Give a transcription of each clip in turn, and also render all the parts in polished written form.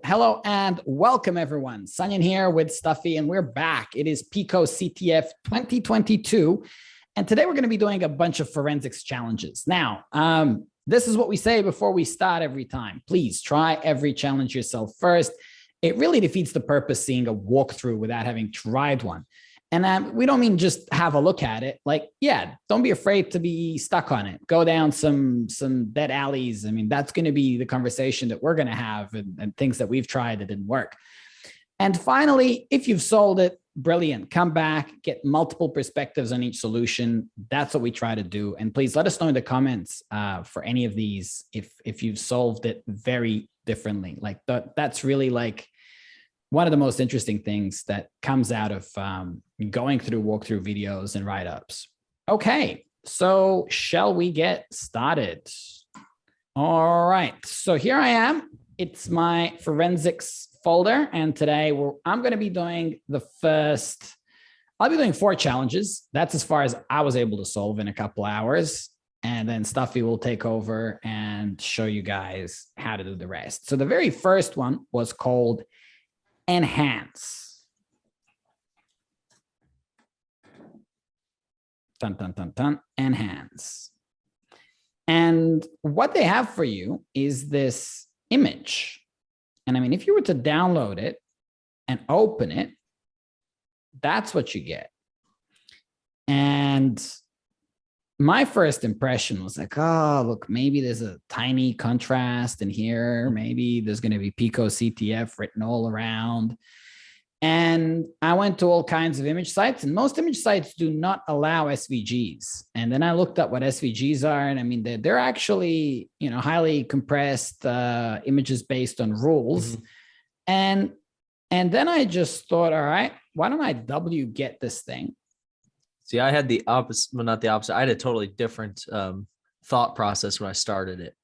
Hello and welcome everyone. Sanjin here with Stuffy and we're back. It is PicoCTF 2022. And today we're going to be doing a bunch of forensics challenges. Now, this is what we say before we start every time. Please try every challenge yourself first. It really defeats the purpose seeing a walkthrough without having tried one. And we don't mean just have a look at it. Like, yeah, don't be afraid to be stuck on it. Go down some dead alleys. I mean, that's going to be the conversation that we're going to have and things that we've tried that didn't work. And finally, if you've solved it, brilliant. Come back, get multiple perspectives on each solution. That's what we try to do. And please let us know in the comments for any of these if you've solved it very differently. Like that's really like one of the most interesting things that comes out of going through walkthrough videos and write-ups. Okay, so shall we get started? All right, so here I am. It's my forensics folder, and today I'm going to be doing I'll be doing 4 challenges. That's as far as I was able to solve in a couple hours. And then Stuffy will take over and show you guys how to do the rest. So the very first one was called Enhance. Dun, dun, dun, dun, enhance. And what they have for you is this image. And I mean, if you were to download it and open it, that's what you get. And my first impression was like, oh, look, maybe there's a tiny contrast in here. Maybe there's going to be PicoCTF written all around. And I went to all kinds of image sites, and most image sites do not allow SVGs. And then I looked up what SVGs are, and I mean, they're actually, you know, highly compressed images based on rules. Mm-hmm. And then I just thought, all right, why don't I wget this thing? See, I had the opposite, well, not the opposite. I had a totally different thought process when I started it.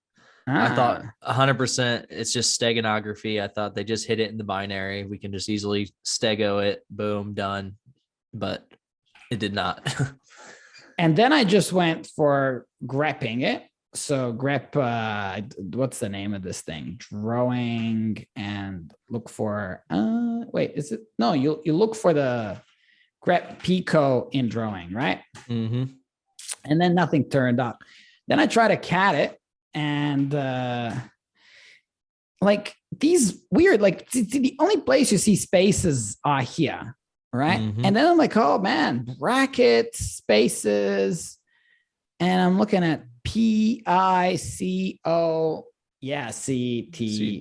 I thought 100% it's just steganography. I thought they just hit it in the binary. We can just easily stego it, boom, done. But it did not. And then I just went for grepping it. So grep, what's the name of this thing? Drawing and look for, wait, is it? No, you look for the grep Pico in drawing, right? Mm-hmm. And then nothing turned up. Then I tried to cat it. And like these weird, like the only place you see spaces are here, right? Mm-hmm. And then I'm like, oh man, brackets, spaces. And I'm looking at PICO, yeah, CTF.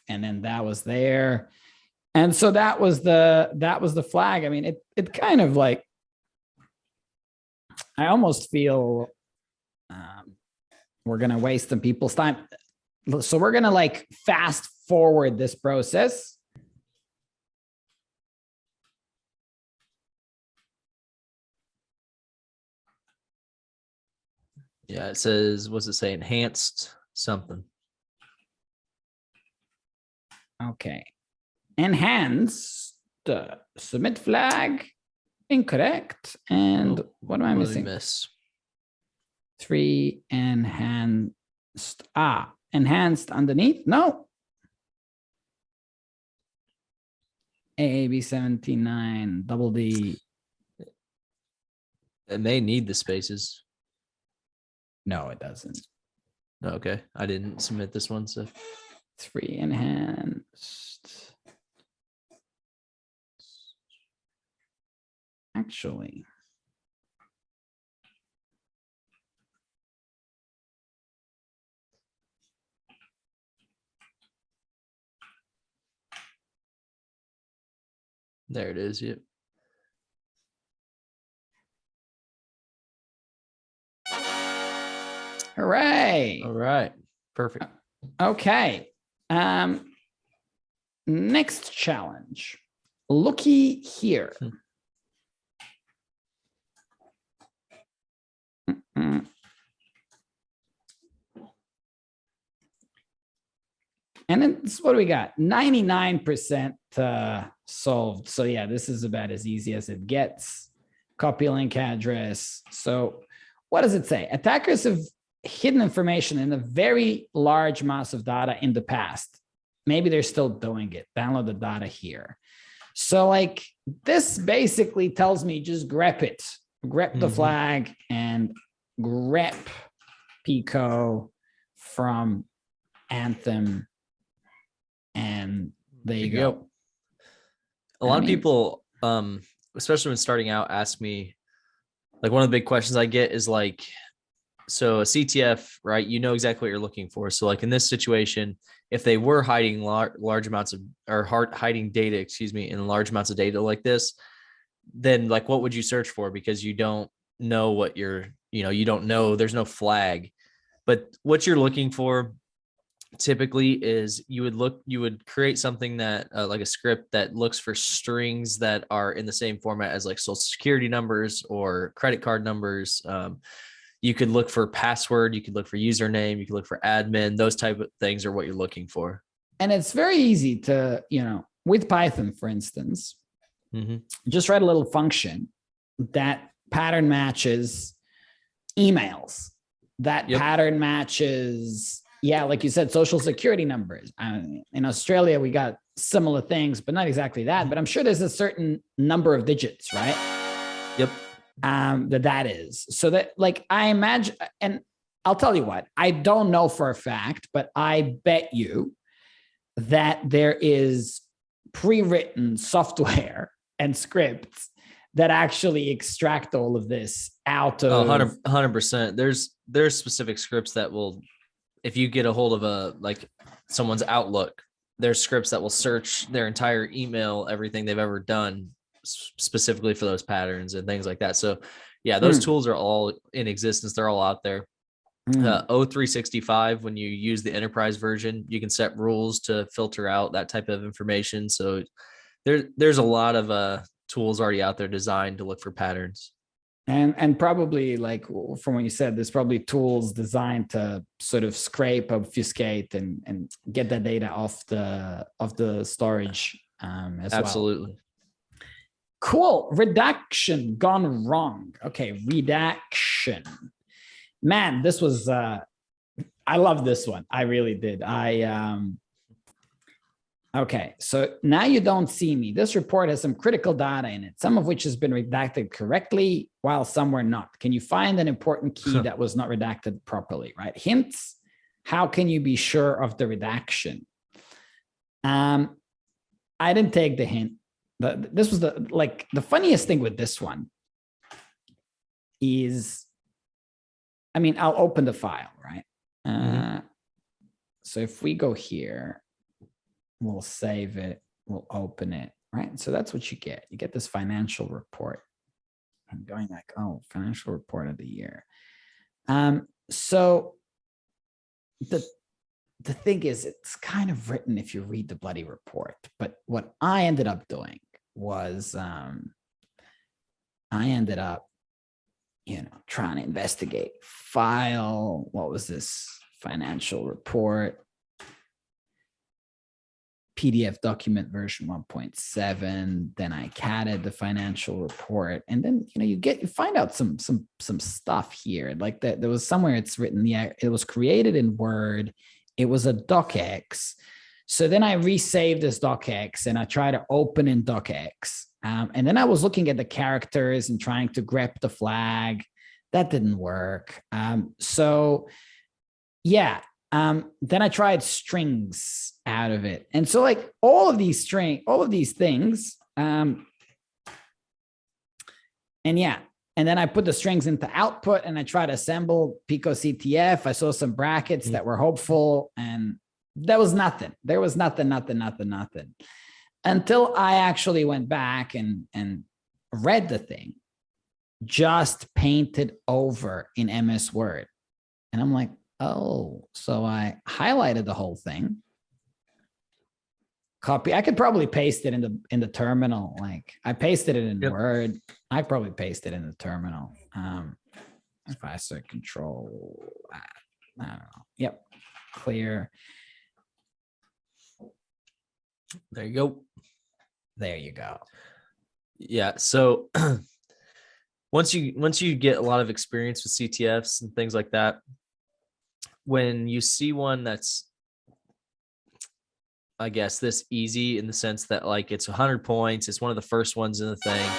And then that was there. And so that was the flag. I mean, it kind of like, I almost feel we're going to waste some people's time. So we're going to like fast forward this process. Yeah, it says, what's it say? Enhanced something. Okay. Enhanced, submit flag, incorrect. And what am I missing? Miss? 3 enhanced. Enhanced underneath? No. AAB79, double D. It may need the spaces. No, it doesn't. Okay. I didn't submit this one, so 3 enhanced. Actually. There it is. Yep. Hooray. All right. Perfect. Okay. Next challenge. Looky here. And then this is what we got. 99% solved. So yeah, this is about as easy as it gets. Copy link address. So what does it say? Attackers have hidden information in a very large mass of data in the past. maybe they're still doing it. Download the data here. So like this basically tells me just grep it, grep the flag and grep Pico from Anthem. And there you go. A lot of people, especially when starting out, ask me, like, one of the big questions I get is like, so a CTF, right? You know exactly what you're looking for. So like in this situation, if they were hiding large amounts of, or hiding data, in large amounts of data like this, then like, what would you search for? Because you don't know what you don't know, there's no flag. But what you're looking for typically is you would create something that like a script that looks for strings that are in the same format as like social security numbers or credit card numbers. You could look for password, you could look for username, you could look for admin. Those type of things are what you're looking for. And it's very easy to, with Python, for instance, just write a little function that pattern matches emails, that pattern matches, like you said, social security numbers. In Australia, we got similar things, but not exactly that. But I'm sure there's a certain number of digits, right? Yep. That is. So that, like, I imagine, and I'll tell you what, I don't know for a fact, but I bet you that there is pre-written software and scripts that actually extract all of this out of 100%. There's specific scripts that will, if you get a hold of someone's Outlook, there's scripts that will search their entire email, everything they've ever done, specifically for those patterns and things like that. So yeah, those tools are all in existence. They're all out there. O365, when you use the enterprise version, you can set rules to filter out that type of information. So there's a lot of tools already out there designed to look for patterns. And probably, like, from what you said, there's probably tools designed to sort of scrape, obfuscate, and get that data off the storage as well. Absolutely. Cool. Redaction gone wrong. Okay, redaction. Man, this was I love this one. I really did. Okay, so now you don't see me. This report has some critical data in it, some of which has been redacted correctly, while some were not. Can you find an important key that was not redacted properly, right? Hints, how can you be sure of the redaction? I didn't take the hint. This was the funniest thing with this one is, I'll open the file, right? So if we go here, we'll save it, we'll open it, right? So that's what you get. You get this financial report. I'm going like, oh, financial report of the year. So the thing is, it's kind of written if you read the bloody report. But what I ended up doing was I ended up, trying to investigate file. What was this financial report? PDF document version 1.7. Then I catted the financial report, and then you find out some stuff here. Like that, there was somewhere it's written, it was created in Word. It was a docx. So then I resaved this docx and I tried to open in docx. And then I was looking at the characters and trying to grep the flag. That didn't work. Then I tried strings out of it. And so like all of these things, and then I put the strings into output and I tried to assemble PicoCTF. I saw some brackets that were hopeful, and there was nothing. There was nothing. Until I actually went back and read the thing, just painted over in MS Word. And I'm like, oh, so I highlighted the whole thing. Copy. I could probably paste it in the terminal. Like I pasted it in Word. I probably paste it in the terminal. If I say control, I don't know. Yep. Clear. There you go. There you go. Yeah. So once you get a lot of experience with CTFs and things like that, when you see one that's I guess, this easy in the sense that like it's 100 points. It's one of the first ones in the thing.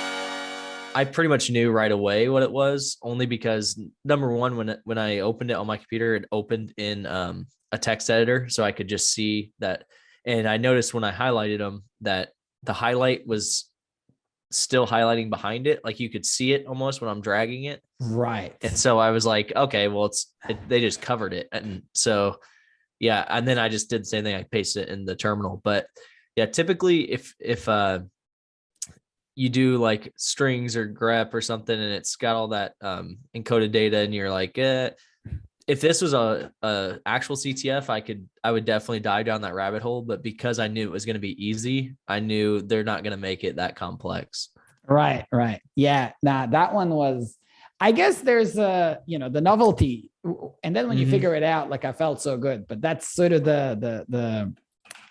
I pretty much knew right away what it was, only because number one, when I opened it on my computer, it opened in a text editor, so I could just see that. And I noticed when I highlighted them that the highlight was still highlighting behind it, like you could see it almost when I'm dragging it. Right. And so I was like, okay, well, they just covered it, and so yeah. And then I just did the same thing. I pasted it in the terminal, but yeah, typically if you do like strings or grep or something and it's got all that encoded data and you're like, if this was a actual CTF, I would definitely dive down that rabbit hole. But because I knew it was going to be easy, I knew they're not going to make it that complex. Right. Yeah. Nah, that one was, I guess there's the novelty. And then when you figure it out, like I felt so good, but that's sort of the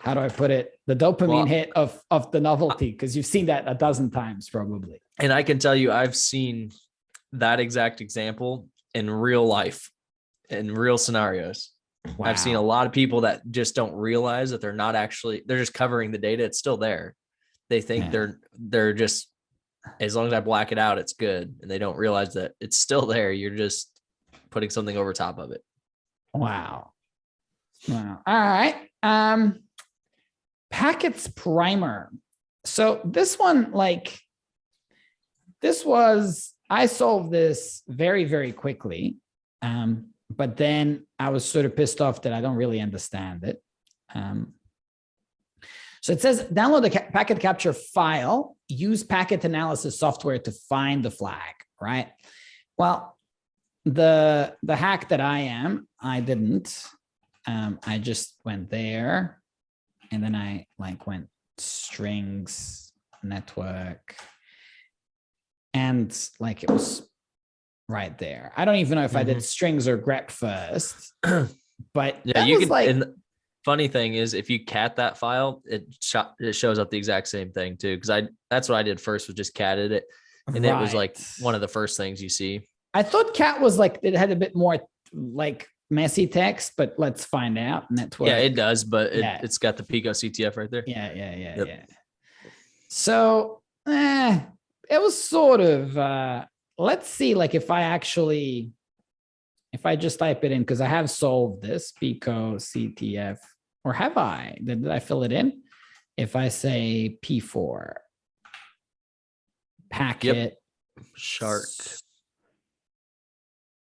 how do I put it? The dopamine hit of the novelty, because you've seen that a dozen times probably. And I can tell you, I've seen that exact example in real life, in real scenarios. Wow. I've seen a lot of people that just don't realize that they're just covering the data. It's still there. They think they're just, as long as I black it out, it's good. And they don't realize that it's still there. You're just putting something over top of it. Wow. All right. Packets primer. So this one, I solved this very, very quickly. But then I was sort of pissed off that I don't really understand it. So it says, download the packet capture file, use packet analysis software to find the flag, right? Well, the hack that I didn't. I just went there, and then I went strings, network, and it was right there. I don't even know if I did strings or grep first, but yeah, you can. And the funny thing is, if you cat that file, it shows up the exact same thing too. Because that's what I did first, was just catted it, and it was one of the first things you see. I thought cat was it had a bit more messy text, but let's find out. Network. Yeah, it does, but it's got the PicoCTF right there. Yeah. So it was sort of. Let's see, if I just type it in, because I have solved this PicoCTF, or have I? Did I fill it in? If I say P4 packet Shark.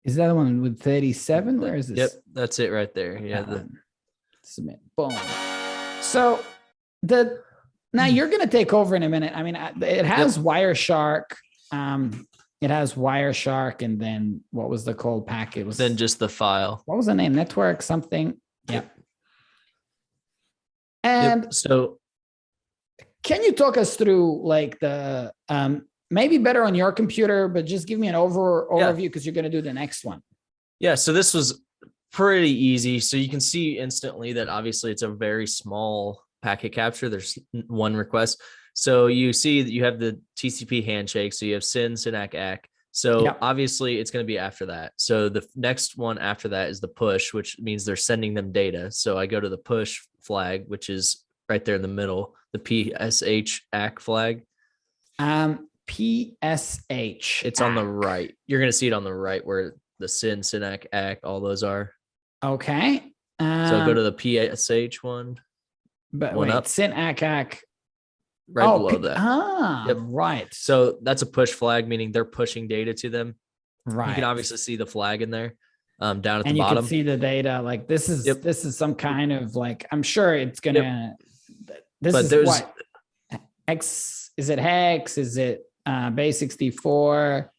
Is that the one with 37? Where is this? Yep, that's it right there. Yeah. Submit. Boom. So now you're going to take over in a minute. I mean, it has Wireshark. It has Wireshark, and then what was the code packet? Then just the file. What was the name? Network something. Yep. And so, can you talk us through the maybe better on your computer, but just give me an overview, because you're going to do the next one. Yeah. So this was pretty easy. So you can see instantly that obviously it's a very small packet capture. There's one request. So you see that you have the TCP handshake. So you have SYN, SYNAC, ACK. So obviously it's going to be after that. So the next one after that is the push, which means they're sending them data. So I go to the push flag, which is right there in the middle, the PSH ACK flag. PSH. It's on the right. You're going to see it on the right where the SYN, SYNAC, ACK, all those are. Okay. So go to the PSH one. But wait, up. SYN, ACK. Right below that. Right. So that's a push flag, meaning they're pushing data to them. Right. You can obviously see the flag in there, down at the bottom. And you can see the data. This is some kind of I'm sure it's gonna. This but is what X. Is it hex? Is it base 64?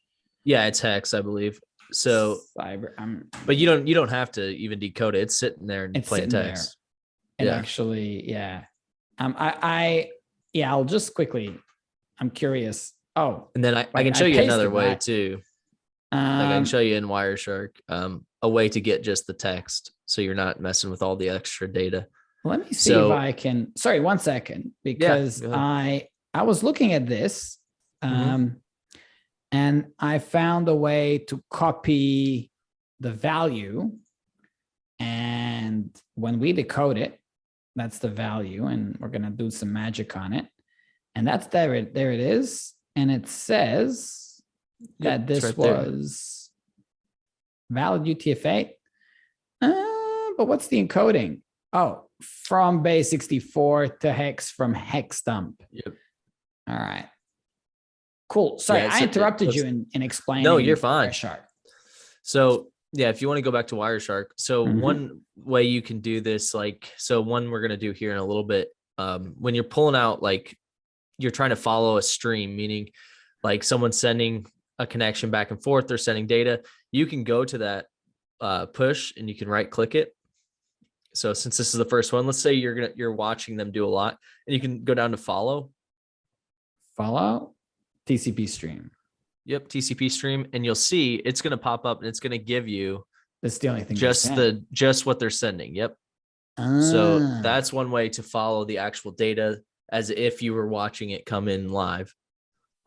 Yeah, it's hex, I believe. So but you don't have to even decode it. It's sitting there and plain text. And actually, I'll just quickly, I'm curious. Oh, and then I can show you another way too. I can show you in Wireshark a way to get just the text, so you're not messing with all the extra data. Let me see if I can. Sorry, 1 second, because I was looking at this, and I found a way to copy the value, and when we decode it, That's the value. And we're going to do some magic on it. And that's there it is. And it says that this was valid UTF-8. But what's the encoding? Oh, from base 64 to hex from hex dump. Yep. All right. Cool. Sorry, I interrupted you in explaining. No, you're fine. Wireshark. So yeah, if you want to go back to Wireshark, so one way you can do this, like, so one we're going to do here in a little bit, when you're pulling out, like you're trying to follow a stream, meaning like someone's sending a connection back and forth, they're sending data, you can go to that push and you can right click it. So since this is the first one, let's say you're watching them do a lot, and you can go down to follow TCP stream. Yep, TCP stream, and you'll see it's going to pop up and it's going to give you that's the only thing, just what they're sending. Yep. So that's one way to follow the actual data as if you were watching it come in live.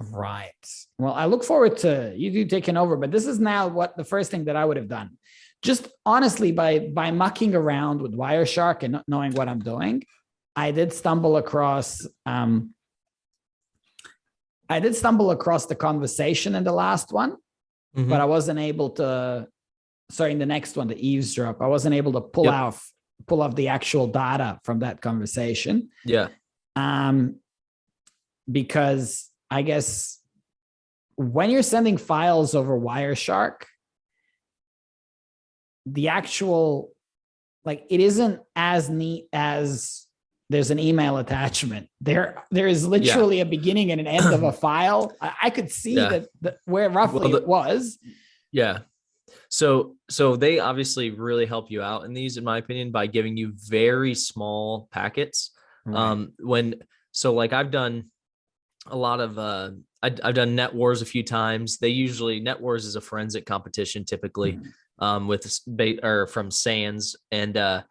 Right. Well, I look forward to you taking over, but this is now what the first thing that I would have done. Just honestly, by mucking around with Wireshark and not knowing what I'm doing, I did stumble across the conversation in the last one, but I wasn't able to, in the next one, the Eavesdrop, I wasn't able to pull off the actual data from that conversation. Yeah. Because I guess when you're sending files over Wireshark, the actual, like, it isn't as neat as there's an email attachment. There is literally a beginning and an end of a file. I could see that where roughly it was. Yeah. So they obviously really help you out in these, in my opinion, by giving you very small packets. Right. Like I've done a lot of, I've done Net Wars a few times. Net Wars is a forensic competition typically, from SANS, and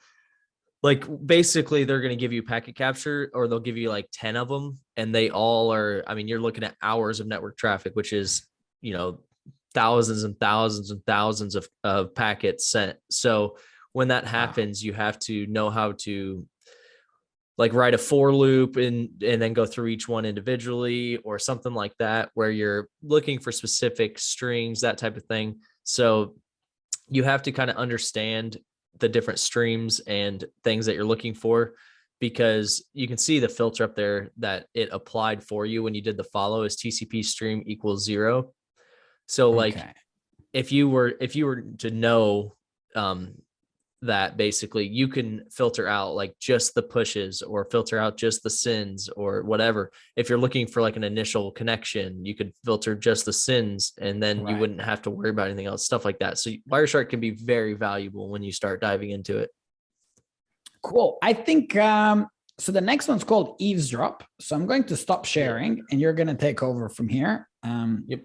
like basically they're going to give you packet capture, or they'll give you like 10 of them, and they all are, I mean, you're looking at hours of network traffic, which is, thousands and thousands and thousands of packets sent. So when that happens, you have to know how to like write a for loop and then go through each one individually, or something like that, where you're looking for specific strings, that type of thing. So you have to kind of understand the different streams and things that you're looking for, because you can see the filter up there that it applied for you when you did the follow is TCP stream equals 0. So like if you were to know that basically you can filter out like just the pushes, or filter out just the sends, or whatever. If you're looking for like an initial connection, you could filter just the sends, and then you wouldn't have to worry about anything else, stuff like that. So Wireshark can be very valuable when you start diving into it. Cool. I think, so the next one's called Eavesdrop. So I'm going to stop sharing and you're going to take over from here. Yep.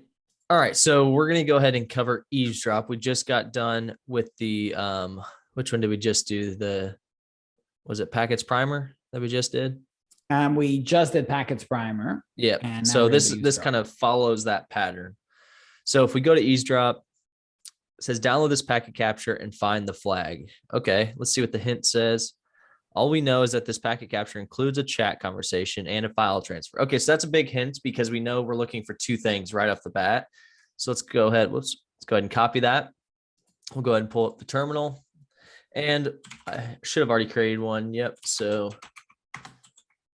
All right. So we're going to go ahead and cover Eavesdrop. We just got done with the, which one did we just do? Was it Packets Primer that we just did? We just did Packets Primer. Yeah. So this kind of follows that pattern. So if we go to Eavesdrop, it says download this packet capture and find the flag. Okay, let's see what the hint says. All we know is that this packet capture includes a chat conversation and a file transfer. Okay, so that's a big hint, because we know we're looking for two things right off the bat. So let's go ahead. Let's go ahead and copy that. We'll go ahead and pull up the terminal. And I should have already created one. Yep. So,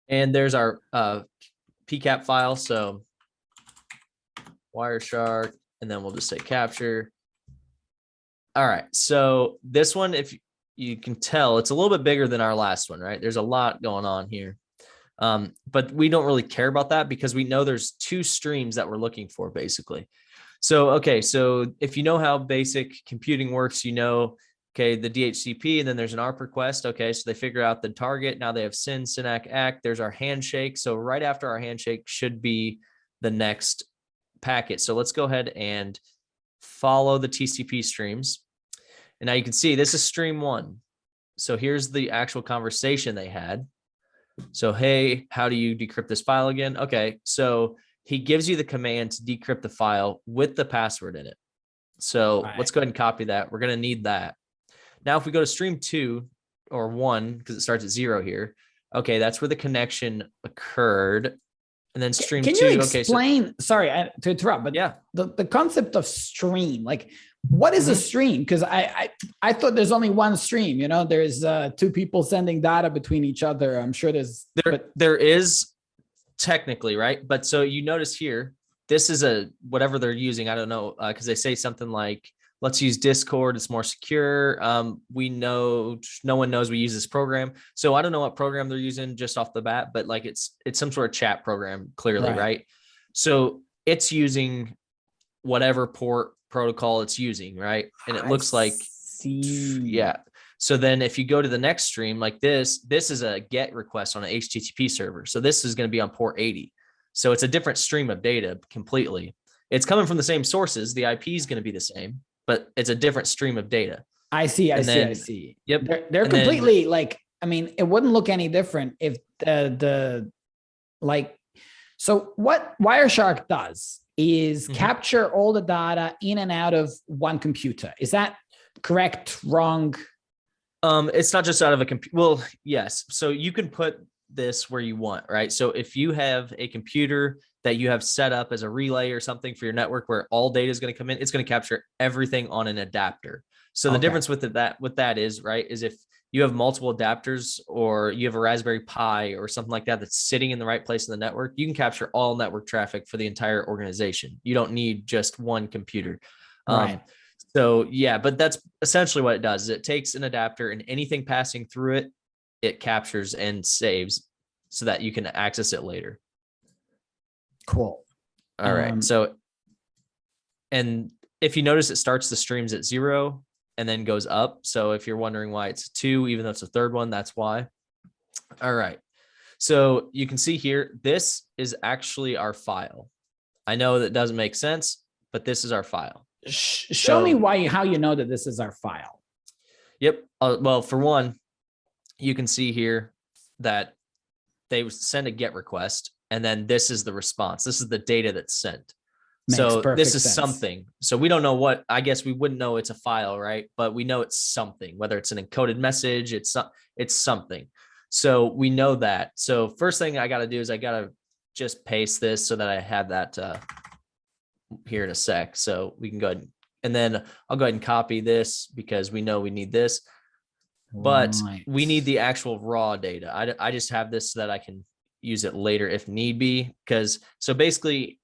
and there's our PCAP file. So Wireshark, and then we'll just say capture. All right. So this one, if you can tell, it's a little bit bigger than our last one, right? There's a lot going on here. But we don't really care about that, because we know there's two streams that we're looking for basically. So, okay. So if you know how basic computing works, okay, the DHCP, and then there's an ARP request. Okay, so they figure out the target. Now they have SYN, SYNAC, ACK. There's our handshake. So right after our handshake should be the next packet. So let's go ahead and follow the TCP streams. And now you can see this is stream 1. So here's the actual conversation they had. So, hey, how do you decrypt this file again? Okay, so he gives you the command to decrypt the file with the password in it. So let's go ahead and copy that. We're going to need that. Now, if we go to stream 2, or 1 because it starts at 0 here. Okay, that's where the connection occurred. And then stream Can 2. you explain, sorry to interrupt, but yeah, the concept of stream, like what is a stream? Because I thought there's only one stream, you know, there's 2 people sending data between each other. I'm sure there is technically, right? But so you notice here, this is whatever they're using. I don't know, because they say something like, let's use Discord. It's more secure. We know no one knows we use this program. So I don't know what program they're using just off the bat, but like it's some sort of chat program, clearly, right? So it's using whatever port protocol it's using, right? And it looks like, yeah. So then if you go to the next stream, like this is a GET request on an HTTP server. So this is going to be on port 80. So it's a different stream of data completely. It's coming from the same sources. The IP is going to be the same, but it's a different stream of data. I see. Yep. They're and completely like, I mean, it wouldn't look any different if so what Wireshark does is capture all the data in and out of one computer. Is that correct? Wrong? It's not just out of a computer. Well, yes. So you can put this where you want, right? So if you have a computer that you have set up as a relay or something for your network where all data is going to come in, it's going to capture everything on an adapter. So the difference with that is, right, is if you have multiple adapters or you have a Raspberry Pi or something like that that's sitting in the right place in the network, you can capture all network traffic for the entire organization. You don't need just one computer. Right. So yeah, but that's essentially what it does. Is it takes an adapter and anything passing through it, it captures and saves so that you can access it later. Cool. All right. So, and if you notice, it starts the streams at 0 and then goes up. So if you're wondering why it's 2, even though it's a third one, that's why. All right. So you can see here, this is actually our file. I know that doesn't make sense, but this is our file. Show me how you know that this is our file. Yep. Well, for one, you can see here that they send a GET request, and then this is the response. This is the data that's sent. So this is something. So we don't know what, I guess we wouldn't know it's a file, right? But we know it's something, whether it's an encoded message, it's something. So we know that. So first thing I got to do is I got to just paste this so that I have that here in a sec. So we can go ahead and then I'll go ahead and copy this because we know we need this, but we need the actual raw data. I just have this so that I can use it later if need be. So basically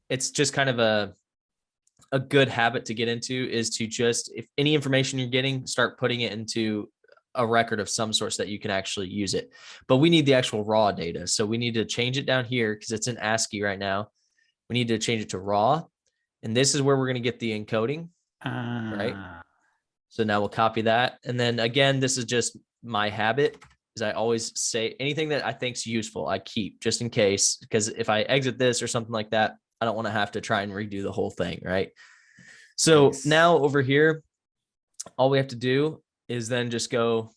it's just kind of a good habit to get into is to just, if any information you're getting, start putting it into a record of some sort so that you can actually use it. But we need the actual raw data. So we need to change it down here because it's in ASCII right now. We need to change it to raw. And this is where we're going to get the encoding, right? So now we'll copy that. And then again, this is just my habit is I always say anything that I think is useful, I keep just in case, because if I exit this or something like that, I don't want to have to try and redo the whole thing, right? So now over here, all we have to do is then just go,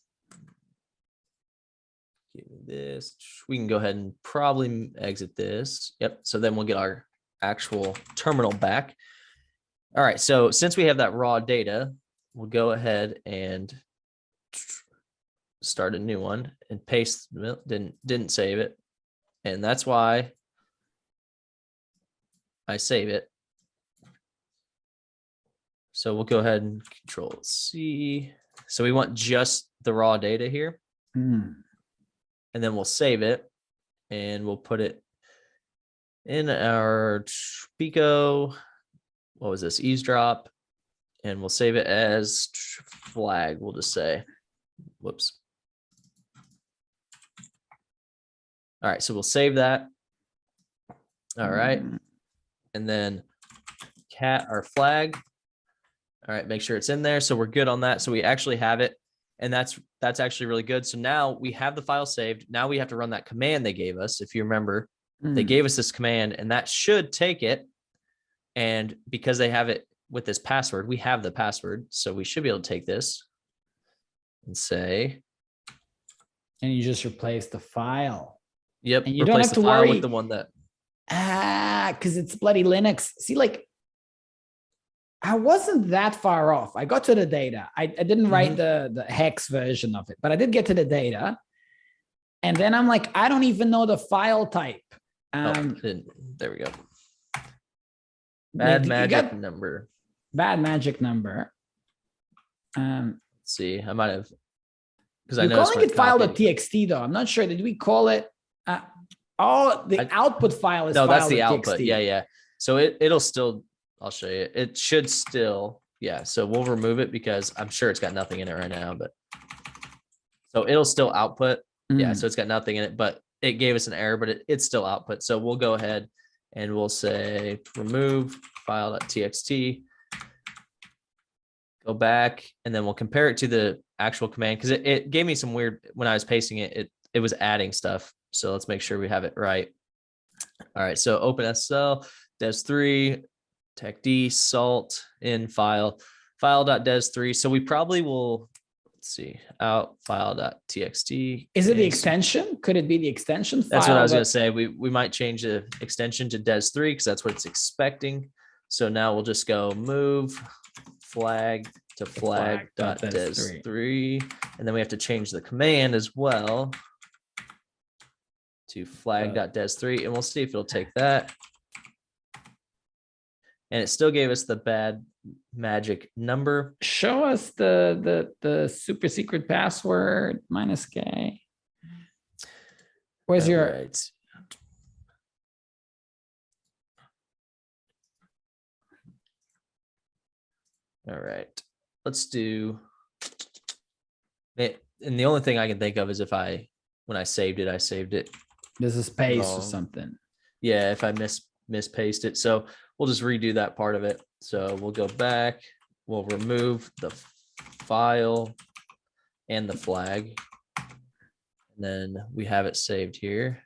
give me this. We can go ahead and probably exit this. Yep. So then we'll get our actual terminal back. All right. So since we have that raw data, we'll go ahead and start a new one and paste. Didn't save it. And that's why I save it. So we'll go ahead and Control C. So we want just the raw data here. And then we'll save it and we'll put it in our Pico. What was this? Eavesdrop. And we'll save it as flag. We'll just say, whoops. All right. So we'll save that. All right. And then cat our flag. All right, make sure it's in there. So we're good on that. So we actually have it. And that's actually really good. So now we have the file saved. Now we have to run that command they gave us. If you remember, they gave us this command and that should take it. And because they have it with this password, we have the password. So we should be able to take this and say. And you just replace the file. Yep. And you don't have to worry with the one that. Because it's bloody Linux. See, like I wasn't that far off. I got to the data. I didn't write the hex version of it, but I did get to the data. And then I'm like, I don't even know the file type. There we go. Bad magic number. Bad magic number. Let's see, I might have, because you're calling it file.txt though. I'm not sure. Did we call it? Output file is no, file. That's the output. Yeah. So it'll still. I'll show you. It should still. Yeah. So we'll remove it because I'm sure it's got nothing in it right now. But so it'll still output. Yeah. So it's got nothing in it, but it gave us an error, but it's still output. So we'll go ahead and we'll say remove file.txt. Go back, and then we'll compare it to the actual command because it gave me some weird, when I was pasting it, it was adding stuff. So let's make sure we have it right. All right, so OpenSSL, des3, techd, salt, in file.des3. So we probably will, let's see, out file.txt. Is it the extension? Could it be the extension file? That's what I was going to say. We might change the extension to des3 because that's what it's expecting. So now we'll just go move flag to flag.des3, and then we have to change the command as well to flag.des3, and we'll see if it'll take that. And it still gave us the bad magic number. Show us the super secret password -K. Where's your right. All right, let's do it. And the only thing I can think of is if when I saved it. There's a space or something. Yeah, if I mispaste it. So we'll just redo that part of it. So we'll go back, we'll remove the file and the flag. And then we have it saved here.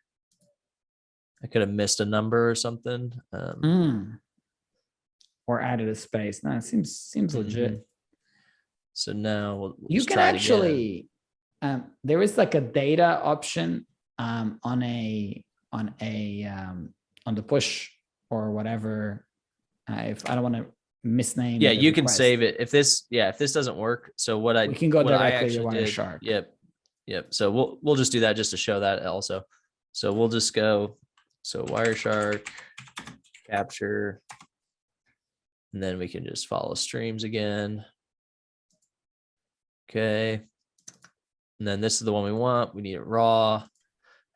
I could have missed a number or something. Or added a space. No, it seems legit. So now we'll you can actually there is like a data option on the push or whatever. If I don't want to misname. Yeah, you can save it if this doesn't work. So we can go directly to Wireshark. Yep. So we'll just do that just to show that also. So we'll just go Wireshark capture. And then we can just follow streams again. Okay. And then this is the one we want. We need it raw,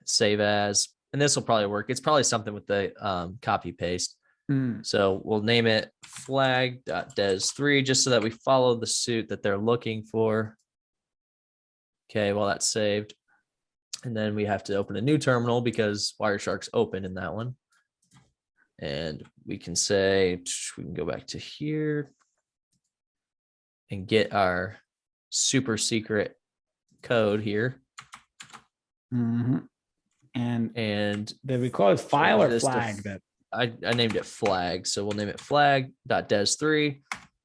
save as, and this will probably work. It's probably something with the copy paste. So we'll name it flag.des3 just so that we follow the suit that they're looking for. Okay, well, that's saved. And then we have to open a new terminal because Wireshark's open in that one. And we can say, we can go back to here and get our super secret code here. And did we call it file or flag? I named it flag. So we'll name it flag.des3.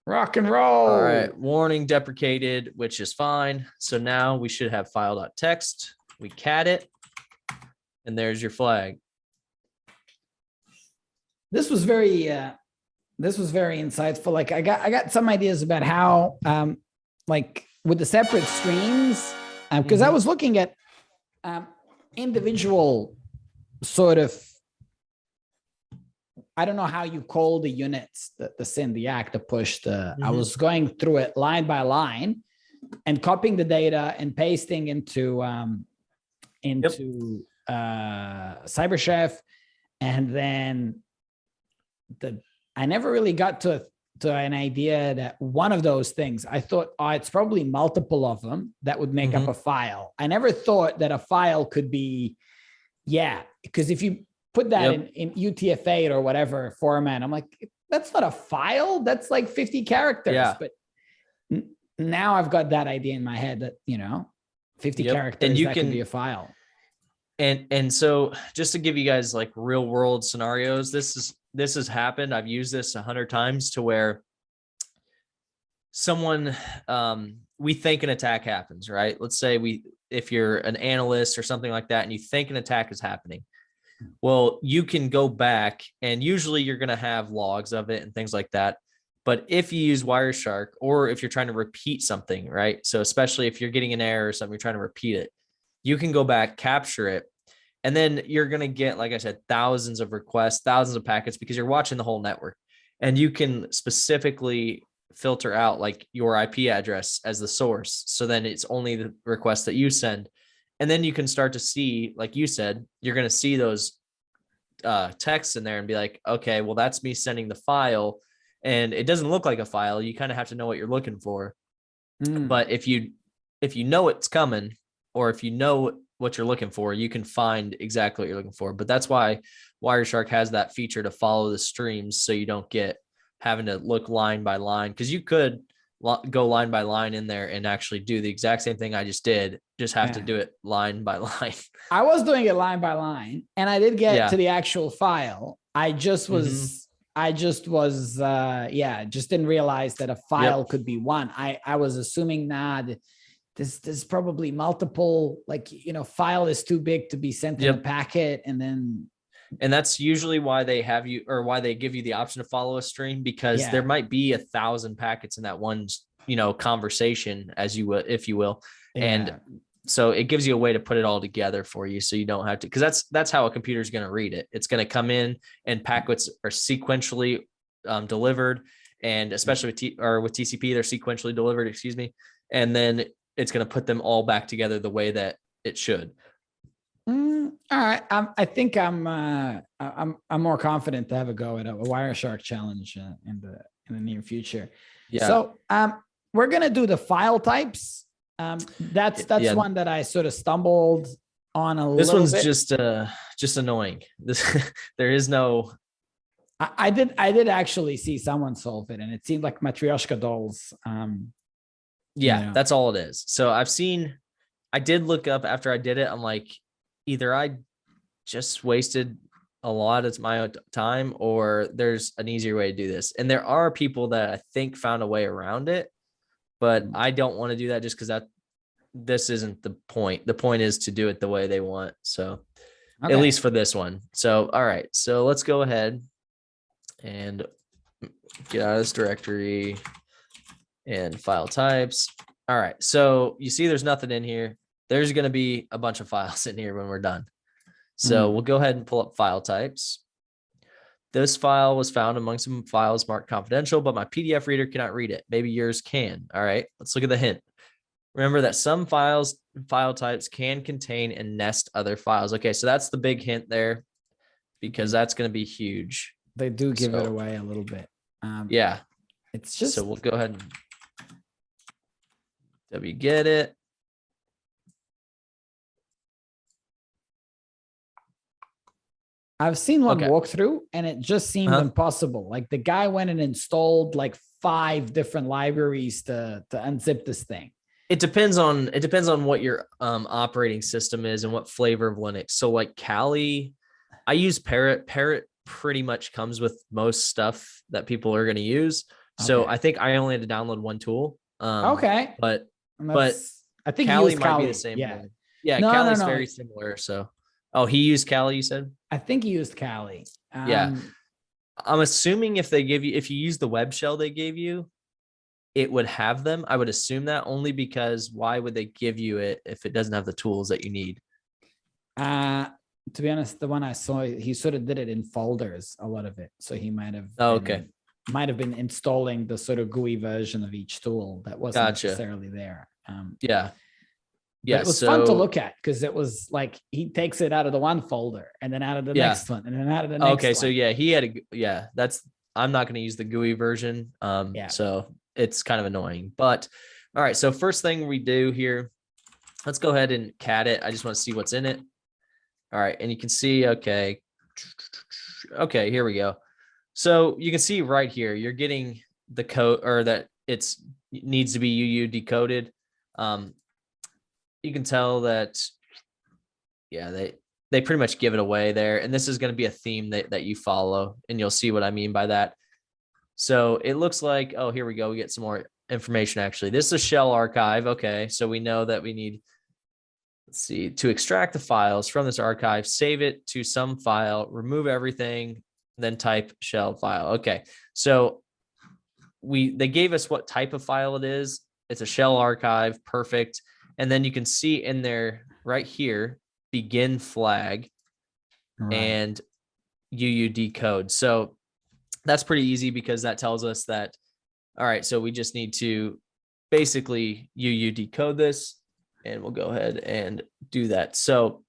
Rock and roll. All right. Warning deprecated, which is fine. So now we should have file.text. We cat it. And there's your flag. This was very insightful. Like I got some ideas about how like with the separate streams, because I was looking at individual sort of, I don't know how you call the units, the send, the act, the push, I was going through it line by line and copying the data and pasting into CyberChef, and then I never really got to an idea that one of those things, I thought, it's probably multiple of them that would make up a file. I never thought that a file could be, because if you put that in UTF-8 or whatever format, I'm like, that's not a file. That's like 50 characters. Yeah. But now I've got that idea in my head that, 50 characters, and that can be a file. And so just to give you guys like real world scenarios, this has happened. I've used this 100 times to where someone, we think an attack happens, right? Let's say if you're an analyst or something like that, and you think an attack is happening, well, you can go back and usually you're going to have logs of it and things like that. But if you use Wireshark, or if you're trying to repeat something, right? So especially if you're getting an error or something, you're trying to repeat it, you can go back, capture it, and then you're going to get, like I said, thousands of requests, thousands of packets, because you're watching the whole network. And you can specifically filter out like your IP address as the source. So then it's only the requests that you send. And then you can start to see, like you said, you're going to see those texts in there and be like, okay, well, that's me sending the file. And it doesn't look like a file. You kind of have to know what you're looking for. But if you know it's coming, or if you know what you're looking for, you can find exactly what you're looking for. But that's why Wireshark has that feature to follow the streams, so you don't get having to look line by line, because you could go line by line in there and actually do the exact same thing I just did, just have to do it line by line. I was doing it line by line, and I did get to the actual file. I just was just didn't realize that a file could be one. I was assuming there's probably multiple, like, file is too big to be sent in a packet. And that's usually why they have you, or why they give you the option to follow a stream, because there might be 1,000 packets in that one, conversation, as you will, if you will. And so it gives you a way to put it all together for you, so you don't have to, because that's how a computer is going to read it. It's going to come in, and packets are sequentially delivered, and especially with TCP, they're sequentially delivered, excuse me. And then it's going to put them all back together the way that it should. All right. I think I'm more confident to have a go at a Wireshark challenge in the near future. Yeah. So we're going to do the file types. That's one that I sort of stumbled on a little bit. This one's just annoying. There is no. I did actually see someone solve it, and it seemed like Matryoshka dolls. That's all it is. So I did look up after I did it. I'm like, either I just wasted a lot of my time, or there's an easier way to do this. And there are people that I think found a way around it, but I don't want to do that just because this isn't the point. The point is to do it the way they want. So at least for this one. So, all right. So let's go ahead and get out of this directory and file types. All right. So you see there's nothing in here. There's going to be a bunch of files in here when we're done. So we'll go ahead and pull up file types. This file was found among some files marked confidential, but my PDF reader cannot read it. Maybe yours can. All right, let's look at the hint. Remember that some file types can contain and nest other files. Okay, so that's the big hint there, because that's going to be huge. They do give it away a little bit. It's just. So we'll go ahead and get it. I've seen one walkthrough, and it just seemed impossible. Like the guy went and installed like 5 different libraries to unzip this thing. It depends on what your operating system is and what flavor of Linux. So like Kali, I use Parrot. Parrot pretty much comes with most stuff that people are going to use. So I think I only had to download one tool. But I think Kali might be the same. Yeah, Kali's very similar. So. Oh, he used Kali, you said? I think he used Kali. I'm assuming if you use the web shell they gave you, it would have them. I would assume that, only because why would they give you it if it doesn't have the tools that you need? To be honest, the one I saw, he sort of did it in folders, a lot of it. So he might have might have been installing the sort of GUI version of each tool that wasn't necessarily there. But it was fun to look at, because it was like he takes it out of the one folder and then out of the next one and then out of the next one. Okay, so he had I'm not going to use the GUI version. So it's kind of annoying. But all right, so first thing we do here, let's go ahead and cat it. I just want to see what's in it. All right, and you can see, okay, here we go. So you can see right here, you're getting the code, or that it needs to be UU decoded. You can tell that, they pretty much give it away there. And this is going to be a theme that you follow, and you'll see what I mean by that. So it looks like, oh, here we go. We get some more information. Actually, this is a shell archive. Okay. So we know that we need, let's see, to extract the files from this archive, save it to some file, remove everything, then type shell file. Okay. So they gave us what type of file it is. It's a shell archive, perfect. And then you can see in there right here, begin flag and UU decode. So that's pretty easy because that tells us that, all right, so we just need to basically UU decode this, and we'll go ahead and do that. So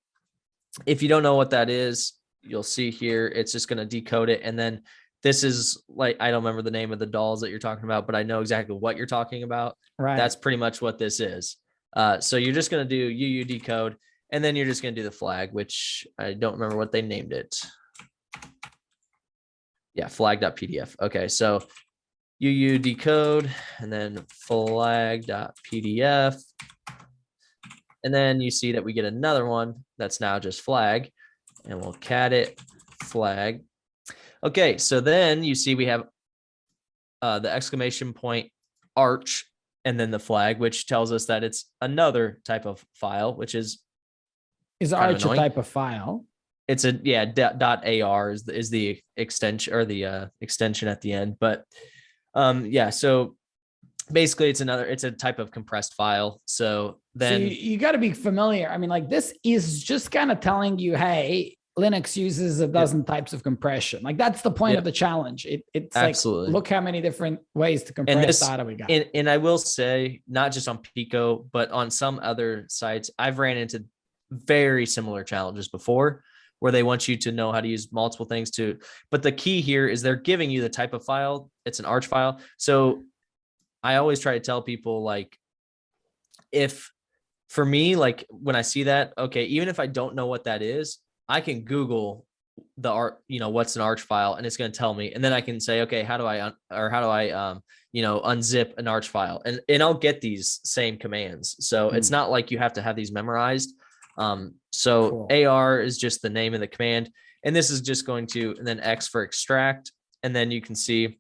if you don't know what that is, you'll see here, it's just going to decode it. And then this is like, I don't remember the name of the dolls that you're talking about, but I know exactly what you're talking about. Right. That's pretty much what this is. So you're just going to do UU decode, and then you're just going to do the flag, which I don't remember what they named it. Yeah, flag.pdf. Okay, so UU decode and then flag.pdf. And then you see that we get another one that's now just flag, and we'll cat it flag. Okay, so then you see we have the exclamation point arch and then the flag, which tells us that it's another type of file, which is arch a type of file? It's a .ar is the extension, or the extension at the end. But yeah, so basically it's a type of compressed file. So then you got to be familiar. I mean, like, this is just kind of telling you, hey, Linux uses a dozen types of compression. Like, that's the point of the challenge. It's absolutely like, look how many different ways to compress data we got. And I will say, not just on Pico, but on some other sites, I've ran into very similar challenges before, where they want you to know how to use multiple things to, but the key here is they're giving you the type of file. It's an arch file. So I always try to tell people, like, if for me, like, when I see that, okay, even if I don't know what that is, I can Google the art, what's an arch file, and it's going to tell me. And then I can say, okay, how do I unzip an arch file? And I'll get these same commands. So it's not like you have to have these memorized. So cool. AR is just the name of the command, and this is just going to, and then X for extract. And then you can see,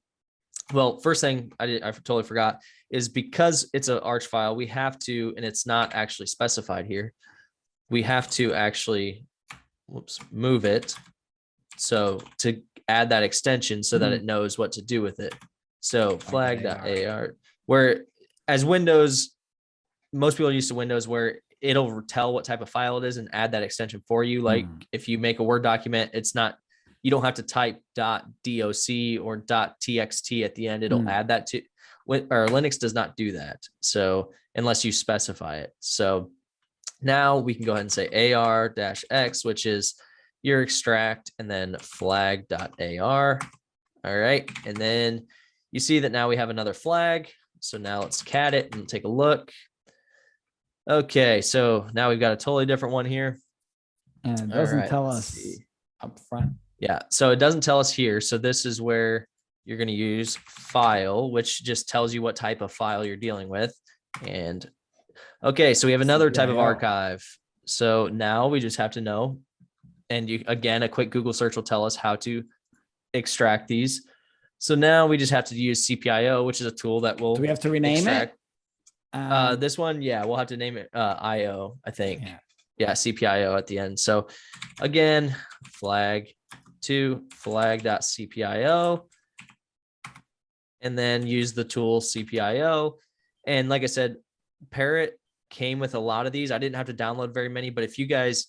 well, first thing I totally forgot is, because it's an arch file, we have to, and it's not actually specified here, we have to actually, move it. So to add that extension so that it knows what to do with it. So flag.ar, where as Windows, most people are used to Windows, where it'll tell what type of file it is and add that extension for you. Like if you make a Word document, it's not, you don't have to type .doc or .txt at the end. It'll add that to, or Linux does not do that. So unless you specify it. So now we can go ahead and say AR-X, which is your extract, and then flag.ar. All right. And then you see that now we have another flag. So now let's cat it and take a look. Okay, so now we've got a totally different one here. And it doesn't tell us up front. Yeah, so it doesn't tell us here. So this is where you're going to use file, which just tells you what type of file you're dealing with. And okay, so we have another type of archive. So now we just have to know. And again, a quick Google search will tell us how to extract these. So now we just have to use CPIO, which is a tool that will. Do we have to rename it? This one, yeah, we'll have to name it IO, I think. Yeah, CPIO at the end. So again, flag.cpio, and then use the tool CPIO. And like I said, Parrot came with a lot of these. I didn't have to download very many, but if you guys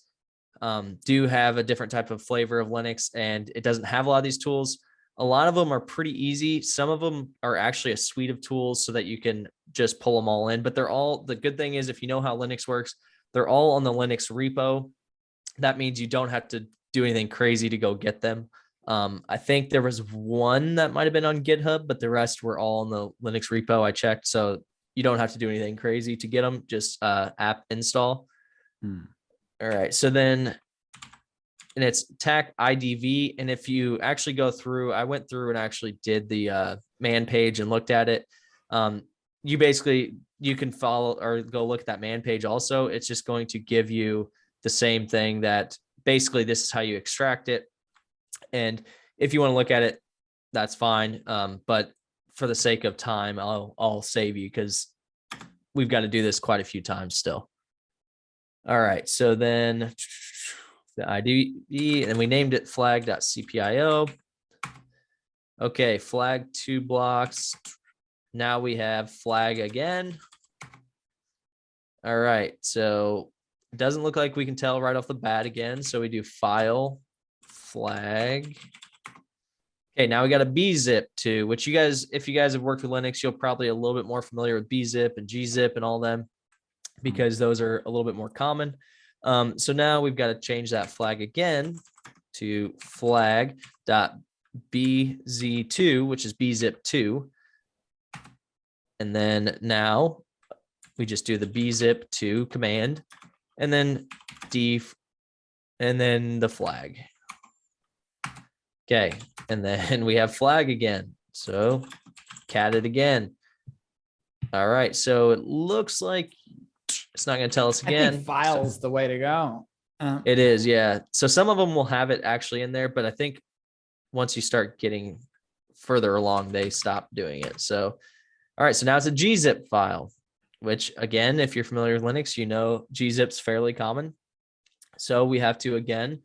do have a different type of flavor of Linux and it doesn't have a lot of these tools, a lot of them are pretty easy. Some of them are actually a suite of tools so that you can just pull them all in, but they're all, the good thing is, if you know how Linux works, they're all on the Linux repo. That means you don't have to do anything crazy to go get them. I think there was one that might've been on GitHub, but the rest were all in the Linux repo. I checked. So you don't have to do anything crazy to get them, just app install. All right. So then, and it's TAC IDV. And if you actually go through, I went through and actually did the man page and looked at it. You basically, you can follow or go look at that man page also. It's just going to give you the same thing, that basically this is how you extract it. And if you want to look at it, that's fine. But for the sake of time, I'll save you, because we've got to do this quite a few times still. All right. So then the IDE, and we named it flag.cpio. Okay, flag 2 blocks. now we have flag again. All right, so it doesn't look like we can tell right off the bat again. So we do file, flag. Okay, now we got a bzip too, which you guys, if you guys have worked with Linux, you'll probably a little bit more familiar with bzip and gzip and all them, because those are a little bit more common. So now we've got to change that flag again to flag.bz2, which is bzip2. And then now we just do the bzip2 command, and then and then the flag. Okay, and then we have flag again. So cat it again. All right, so it looks like it's not going to tell us again. I think file's the way to go. It is, yeah. So some of them will have it actually in there, but I think once you start getting further along, they stop doing it. So, all right, so now it's a gzip file, which again, if you're familiar with Linux, you know gzip's fairly common. So we have to, again,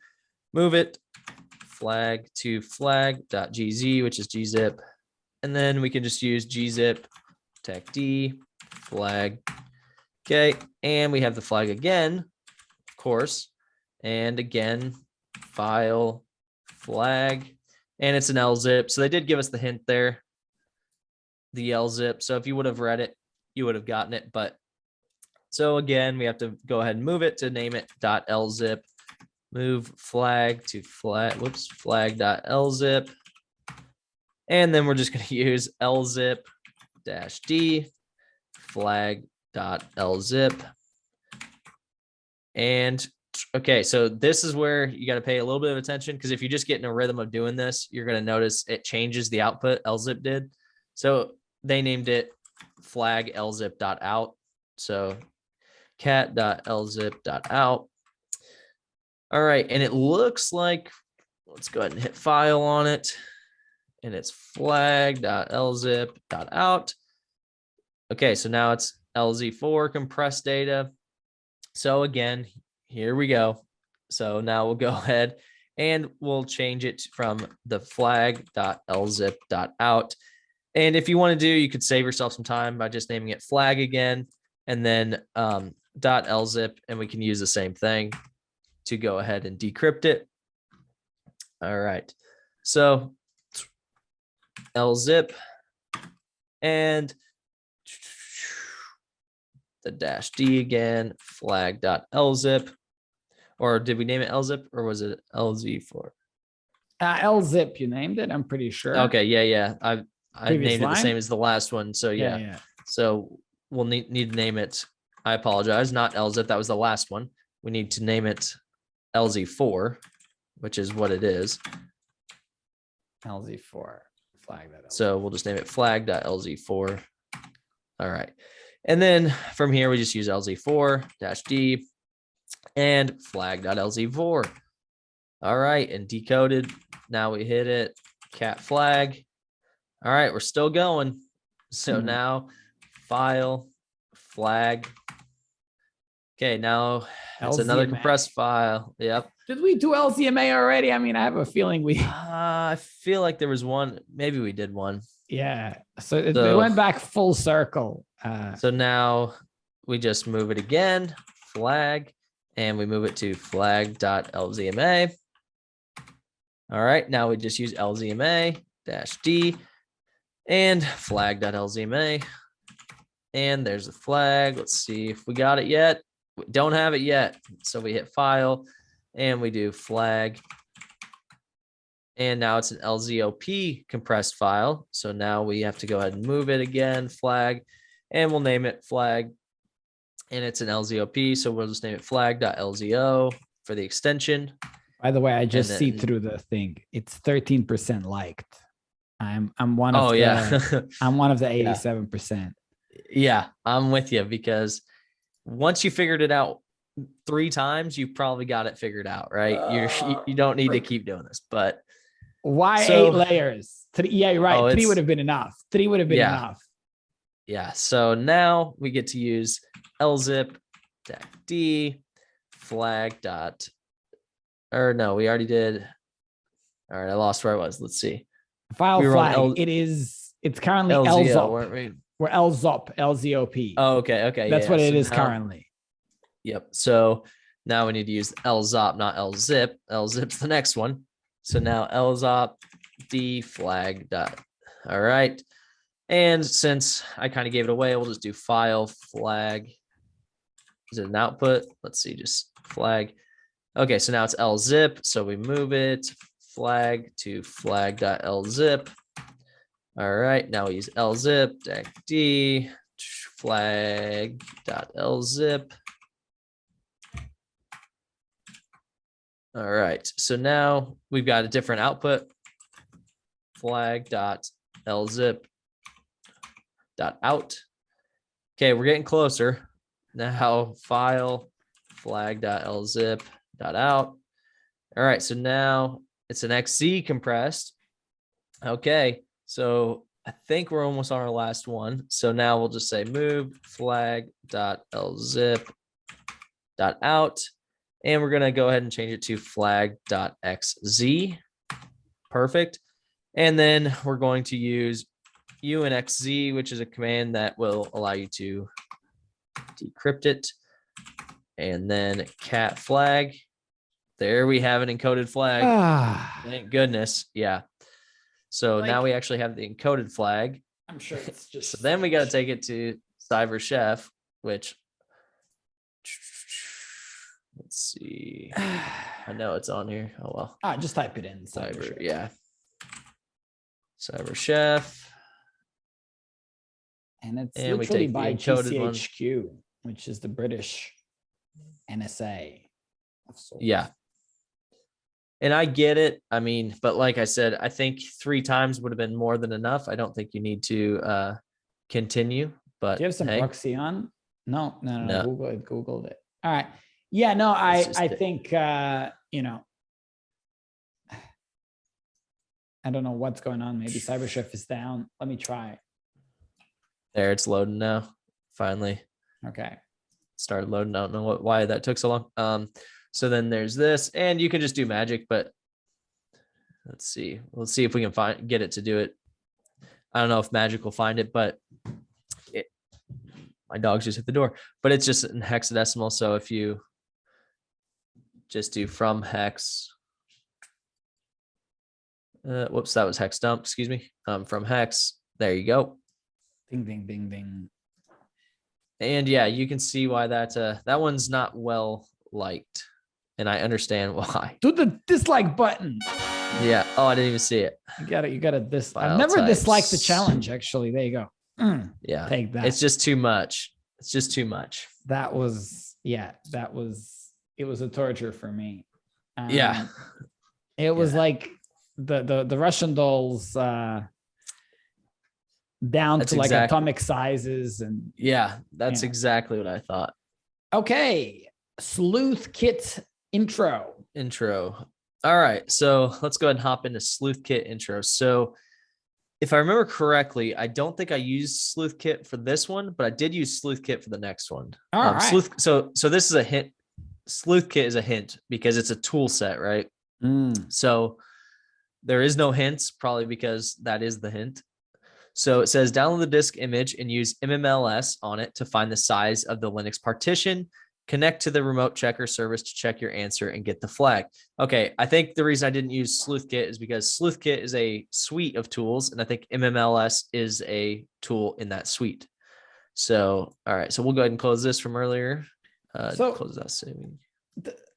move it flag to flag.gz, which is gzip. And then we can just use gzip tech d flag. Okay, and we have the flag again, of course. And again, file, flag, and it's an lzip. So they did give us the hint there, the lzip. So if you would have read it, you would have gotten it. But so again, we have to go ahead and move it to name it .lzip. Move flag to flag.lzip. And then we're just going to use lzip -d flag.lzip. And okay, so this is where you got to pay a little bit of attention, because if you just get in a rhythm of doing this, you're going to notice it changes the output. Lzip did. So they named it flag lzip.out. So cat.lzip.out. All right, and it looks like, let's go ahead and hit file on it, and it's flag.lzip.out. Okay, so now it's LZ4 compressed data. So again, here we go. So now we'll go ahead and we'll change it from the flag.lzip.out. And if you want to do, you could save yourself some time by just naming it flag again, and then .lzip, and we can use the same thing to go ahead and decrypt it. All right, so lzip and the -d again, flag.lzip, or did we name it lzip, or was it lz4? Lzip, you named it, I'm pretty sure. Okay, yeah. I Previous named it the line? same as the last one, so yeah. So we'll need to name it, I apologize, not lzip, that was the last one. We need to name it LZ4, which is what it is. LZ4 flag that. So we'll just name it flag.lz4. All right. And then from here, we just use LZ4-D and flag.lz4. All right. And decoded. Now we hit it. Cat flag. All right. We're still going. So now file, flag. Okay. Now it's another compressed file. Yep. Did we do LZMA already? I mean, I have a feeling we. I feel like there was one. Maybe we did one. Yeah. So it went back full circle. So now we just move it again, flag, and we move it to flag.lzma. All right. Now we just use LZMA-D and flag.lzma. And there's the flag. Let's see if we got it yet. We don't have it yet. So we hit file and we do flag. And now it's an LZOP compressed file. So now we have to go ahead and move it again, flag, and we'll name it flag. And it's an LZOP. So we'll just name it flag.lzo for the extension. By the way, I just see through the thing. It's 13% liked. I'm one of I'm one of the 87%. Yeah, I'm with you, because once you figured it out 3 times, you probably got it figured out, right? You don't need to keep doing this, but why 8 layers? 3, yeah, you're right. 3 would have been enough. 3 would have been enough. Yeah. So now we get to use lzip-d flag dot, or no, we already did. All right, I lost where I was. Let's see. File flag. It is It's currently LZO, LZOP. weren't we? We're LZOP, LZOP. Oh, okay. That's yeah. what it So is now, currently. Yep. So now we need to use LZOP, not LZIP. LZIP's the next one. So now LZOP deflag dot. All right. And since I kind of gave it away, we'll just do file flag. Is it an output? Let's see, just flag. Okay, so now it's LZIP. So we move it flag to flag.lzip. All right, now we use LZIP, -d, flag.lzip. All right, so now we've got a different output, flag.lzip.out. Okay, we're getting closer. Now file flag.lzip.out. All right, so now it's an XZ compressed. Okay, so I think we're almost on our last one. So now we'll just say move flag.lzip.out. And we're going to go ahead and change it to flag.xz. Perfect. And then we're going to use unxz, which is a command that will allow you to decrypt it. And then cat flag. There we have an encoded flag. Thank goodness. Yeah. So now we actually have the encoded flag. I'm sure it's just. So then we got to take it to Cyber Chef, which, let's see. I know it's on here. Oh, well. Just type it in. Cyber, yeah. Cyber Chef. And it's literally by GCHQ, which is the British NSA. Yeah. And I get it. I mean, but like I said, I think 3 times would have been more than enough. I don't think you need to continue. But do you have some proxy on? No. Googled it. All right. Yeah, no, I think I don't know what's going on. Maybe CyberChef is down. Let me try. There, it's loading now. Finally. Okay. Started loading. I don't know why that took so long. So then there's this, and you can just do magic, but let's see. Let's see if we can get it to do it. I don't know if magic will find it, but my dogs just hit the door. But it's just in hexadecimal. So if you just do from hex, whoops, that was hex dump. Excuse me. From hex. There you go. Ding, ding, ding, ding. And yeah, you can see why that one's not well liked. And I understand why. Do the dislike button. Yeah. Oh, I didn't even see it. You got to dislike. I've never disliked the challenge, actually. There you go. Yeah. Take that. It's just too much. It's just too much. It was a torture for me. Yeah. It was like the Russian dolls down to like atomic sizes. And yeah, that's exactly what I thought. Okay. Sleuthkit Intro. All right. So let's go ahead and hop into Sleuthkit Intro. So if I remember correctly, I don't think I used Sleuthkit for this one, but I did use Sleuthkit for the next one. All right. So this is a hint. Sleuthkit is a hint because it's a tool set, right? So there is no hints, probably because that is the hint. So it says download the disk image and use MMLS on it to find the size of the Linux partition. Connect to the remote checker service to check your answer and get the flag. Okay, I think the reason I didn't use Sleuthkit is because Sleuthkit is a suite of tools, and I think MMLS is a tool in that suite. So, all right, so we'll go ahead and close this from earlier. Close that saving.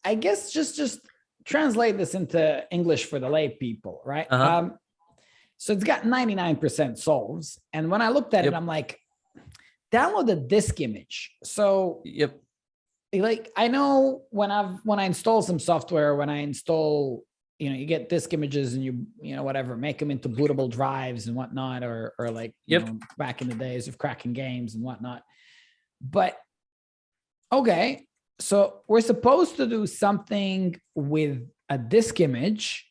I guess just translate this into English for the lay people, right? So it's got 99% solves, and when I looked at it, I'm like, download the disk image. So like I know when I install some software, when I install, you get disk images and you whatever, make them into bootable drives and whatnot, or like back in the days of cracking games and whatnot. But okay, so we're supposed to do something with a disk image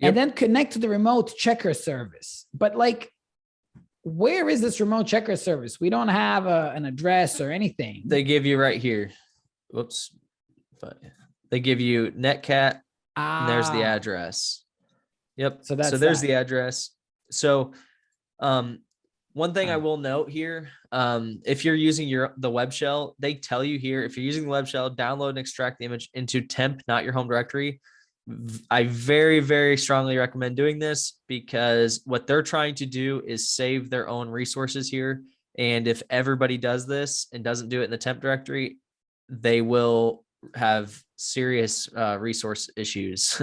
and then connect to the remote checker service. But like, where is this remote checker service? We don't have an address or anything. They give you right here. Whoops. They give you netcat. And there's the address. Yep. So there's the address. So One thing I will note here, if you're using the web shell, they tell you here, if you're using the web shell, download and extract the image into temp, not your home directory. I very, very strongly recommend doing this because what they're trying to do is save their own resources here. And if everybody does this and doesn't do it in the temp directory, they will have serious resource issues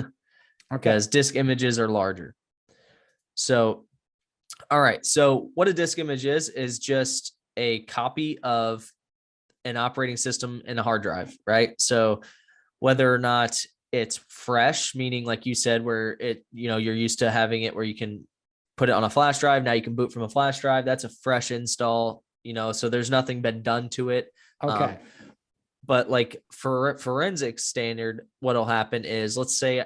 because disk images are larger. So, all right. So what a disk image is just a copy of an operating system in a hard drive, right? So whether or not it's fresh, meaning like you said, where you're used to having it where you can put it on a flash drive. Now you can boot from a flash drive. That's a fresh install, so there's nothing been done to it. Okay. But like for forensic standard, what'll happen is, let's say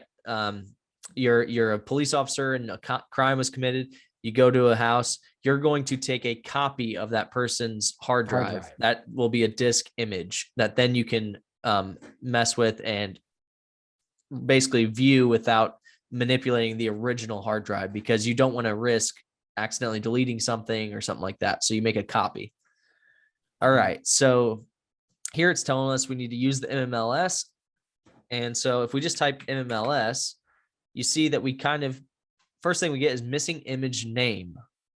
you're a police officer and a crime was committed. You go to a house, you're going to take a copy of that person's hard drive. That will be a disk image that then you can mess with and basically view without manipulating the original hard drive, because you don't want to risk accidentally deleting something or something like that. So you make a copy. All right. So here it's telling us we need to use the MMLS. And so if we just type MMLS, you see that we first thing we get is missing image name.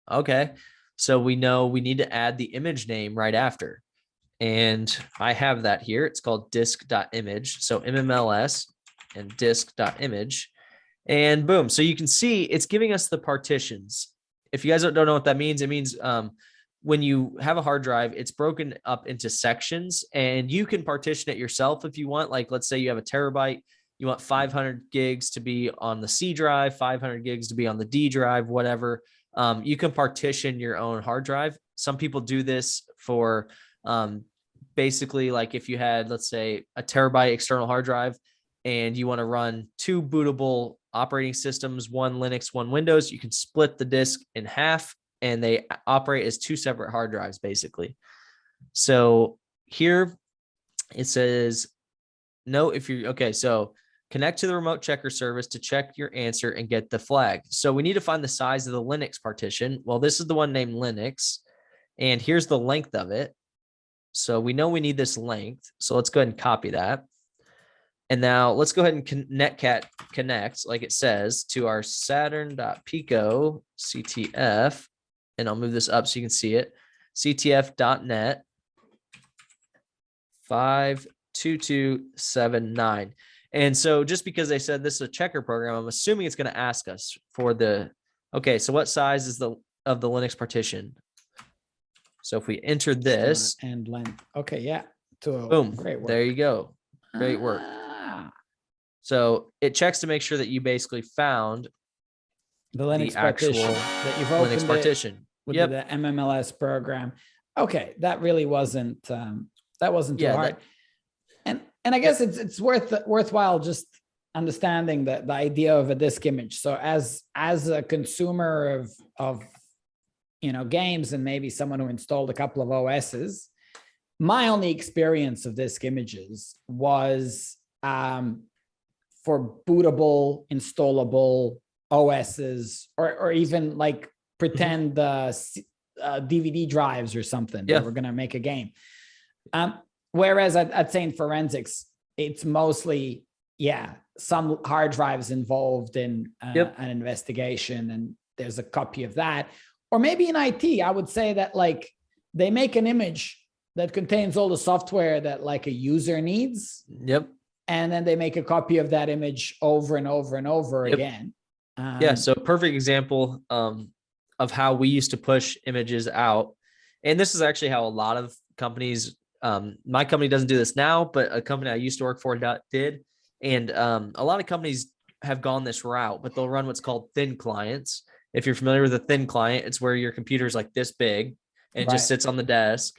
Okay. So we know we need to add the image name right after. And I have that here. It's called disk.image. So MMLS and disk.image. And boom. So you can see it's giving us the partitions. If you guys don't know what that means, it means when you have a hard drive, it's broken up into sections, and you can partition it yourself if you want. Like, let's say you have a terabyte. You want 500 gigs to be on the C drive, 500 gigs to be on the D drive, whatever. You can partition your own hard drive. Some people do this for basically, like if you had, let's say, a terabyte external hard drive and you want to run 2 bootable operating systems, one Linux, one Windows, you can split the disk in half and they operate as 2 separate hard drives, basically. So here it says, so connect to the remote checker service to check your answer and get the flag. So we need to find the size of the Linux partition. Well, this is the one named Linux, and here's the length of it. So we know we need this length. So let's go ahead and copy that. And now let's go ahead and netcat connect, like it says, to our saturn.PicoCTF. And I'll move this up so you can see it. CTF.net 52279. And so just because they said this is a checker program, I'm assuming it's going to ask us for so what size is of the Linux partition? So if we enter this and length. Okay. Yeah. Boom. Great work. There you go. Great work. So it checks to make sure that you basically found the Linux partition that you've opened Linux partition with the MMLS program. Okay. That really wasn't, too hard. And I guess it's worthwhile just understanding the idea of a disk image. So as a consumer of games, and maybe someone who installed a couple of OSs, my only experience of disk images was for bootable, installable OSs, or even like pretend DVD drives or something that we're going to make a game. Whereas I'd say in forensics, it's mostly, some hard drives involved in an investigation, and there's a copy of that. Or maybe in IT, I would say that like they make an image that contains all the software that like a user needs. Yep. And then they make a copy of that image over and over and over again. So perfect example of how we used to push images out. And this is actually how a lot of companies, my company doesn't do this now, but a company I used to work for did. And a lot of companies have gone this route, but they'll run what's called thin clients. If you're familiar with a thin client, it's where your computer is like this big and it just sits on the desk.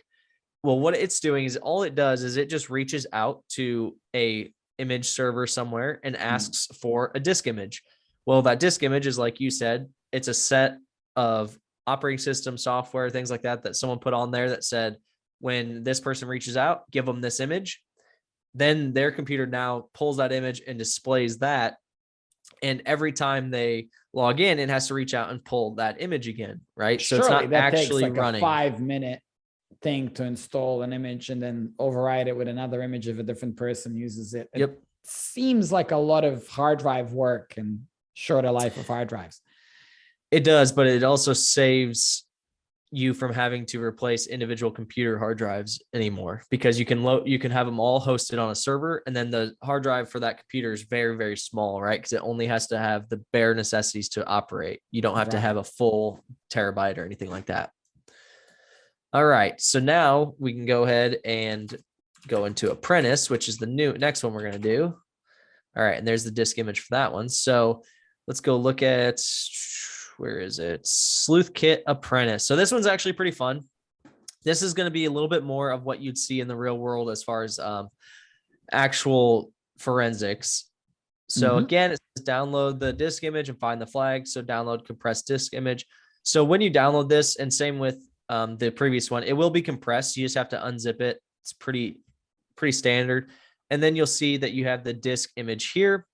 Well, what it's doing is all it does is it just reaches out to a image server somewhere and asks for a disk image. Well, that disk image is, like you said, it's a set of operating system software, things like that someone put on there that said, when this person reaches out, give them this image. Then their computer now pulls that image and displays that. And every time they log in, it has to reach out and pull that image again, right? So Surely it's not that actually takes like running. a 5-minute thing to install an image and then override it with another image if a different person uses it. Yep. It seems like a lot of hard drive work and shorter life of hard drives. It does, but it also saves you from having to replace individual computer hard drives anymore, because you can have them all hosted on a server, and then the hard drive for that computer is very, very small, right? Because it only has to have the bare necessities to operate. You don't have to have a full terabyte or anything like that. All right, so now we can go ahead and go into Apprentice, which is the next one we're going to do. All right, and there's the disk image for that one. So let's go look at, where is it? Sleuthkit Apprentice. So this one's actually pretty fun. This is going to be a little bit more of what you'd see in the real world as far as actual forensics. So again, it says download the disk image and find the flag. So download compressed disk image. So when you download this, and same with the previous one, it will be compressed. You just have to unzip it. It's pretty standard. And then you'll see that you have the disk image here.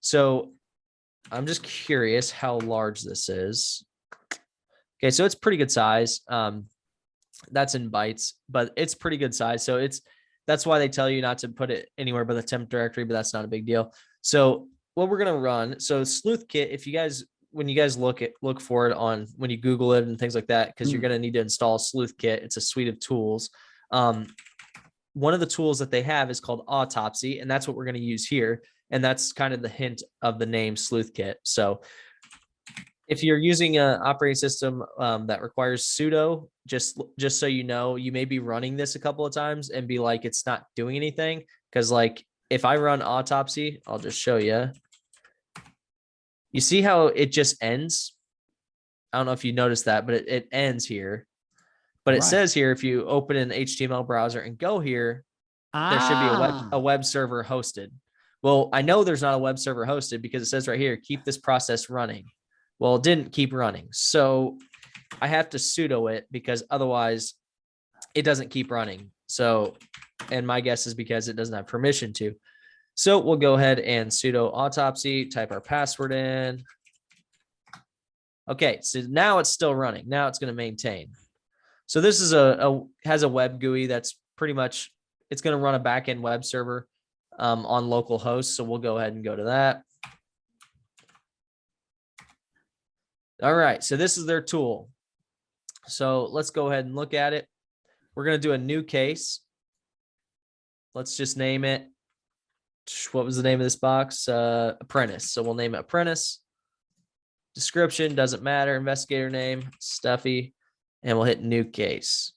So I'm just curious how large this is. Okay, so it's pretty good size. That's in bytes, but it's pretty good size. So that's why they tell you not to put it anywhere but the temp directory, but that's not a big deal. So what we're gonna run, so Sleuthkit, if you guys, when you guys look for it on, when you Google it and things like that, because you're gonna need to install Sleuthkit. It's a suite of tools. One of the tools that they have is called Autopsy, and that's what we're gonna use here. And that's kind of the hint of the name Sleuthkit. So if you're using an operating system that requires sudo, just so you know, you may be running this a couple of times and be like, it's not doing anything. Because like if I run Autopsy, I'll just show you. You see how it just ends? I don't know if you noticed that, but it ends here. But it says here, if you open an HTML browser and go here, there should be a web server hosted. Well, I know there's not a web server hosted because it says right here, keep this process running. Well, it didn't keep running. So I have to sudo it, because otherwise it doesn't keep running. So, and my guess is because it doesn't have permission to. So we'll go ahead and sudo autopsy, type our password in. Okay, so now it's still running. Now it's going to maintain. So this is has a web GUI that's pretty much, it's going to run a backend web server on local host. So we'll go ahead and go to that. All right, so this is their tool. So let's go ahead and look at it. We're going to do a new case. Let's just name it. What was the name of this box? Apprentice. So we'll name it Apprentice. Description doesn't matter. Investigator name, Stuffy, and we'll hit new case.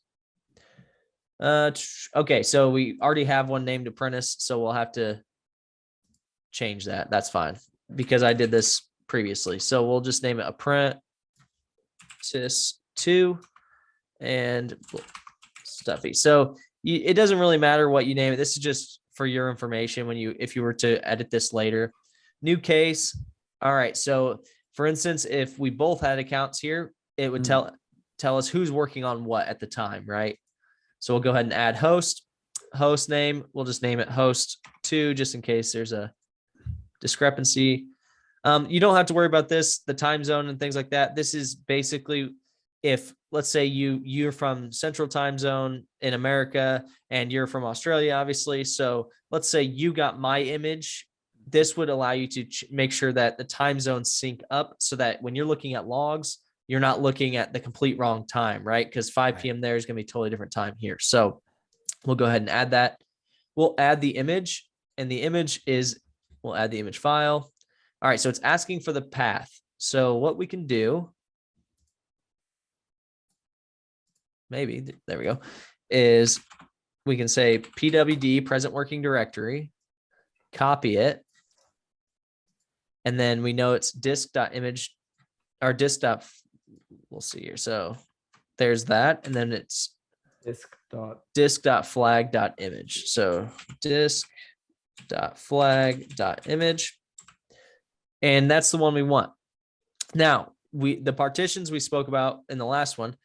Okay, so we already have one named Apprentice, so we'll have to change that. That's fine, because I did this previously. So we'll just name it Apprentice 2 and Stuffy. So it doesn't really matter what you name it. This is just for your information if you were to edit this later. New case. All right. So for instance, if we both had accounts here, it would tell us who's working on what at the time, right? So we'll go ahead and add host name. We'll just name it host 2, just in case there's a discrepancy. You don't have to worry about this, the time zone and things like that. This is basically if, let's say you're from Central Time Zone in America and you're from Australia, obviously. So let's say you got my image. This would allow you to make sure that the time zones sync up, so that when you're looking at logs, you're not looking at the complete wrong time, right? Because 5 p.m. there is going to be a totally different time here. So we'll go ahead and add that. We'll add the image, and the image we'll add the image file. All right, so it's asking for the path. So what we can do, maybe, there we go, is we can say pwd present working directory, copy it, and then we know it's disk.image or we'll see here. So there's that, and then it's disk.flag.image. So disk.flag.image. And that's the one we want. Now, the partitions we spoke about in the last one,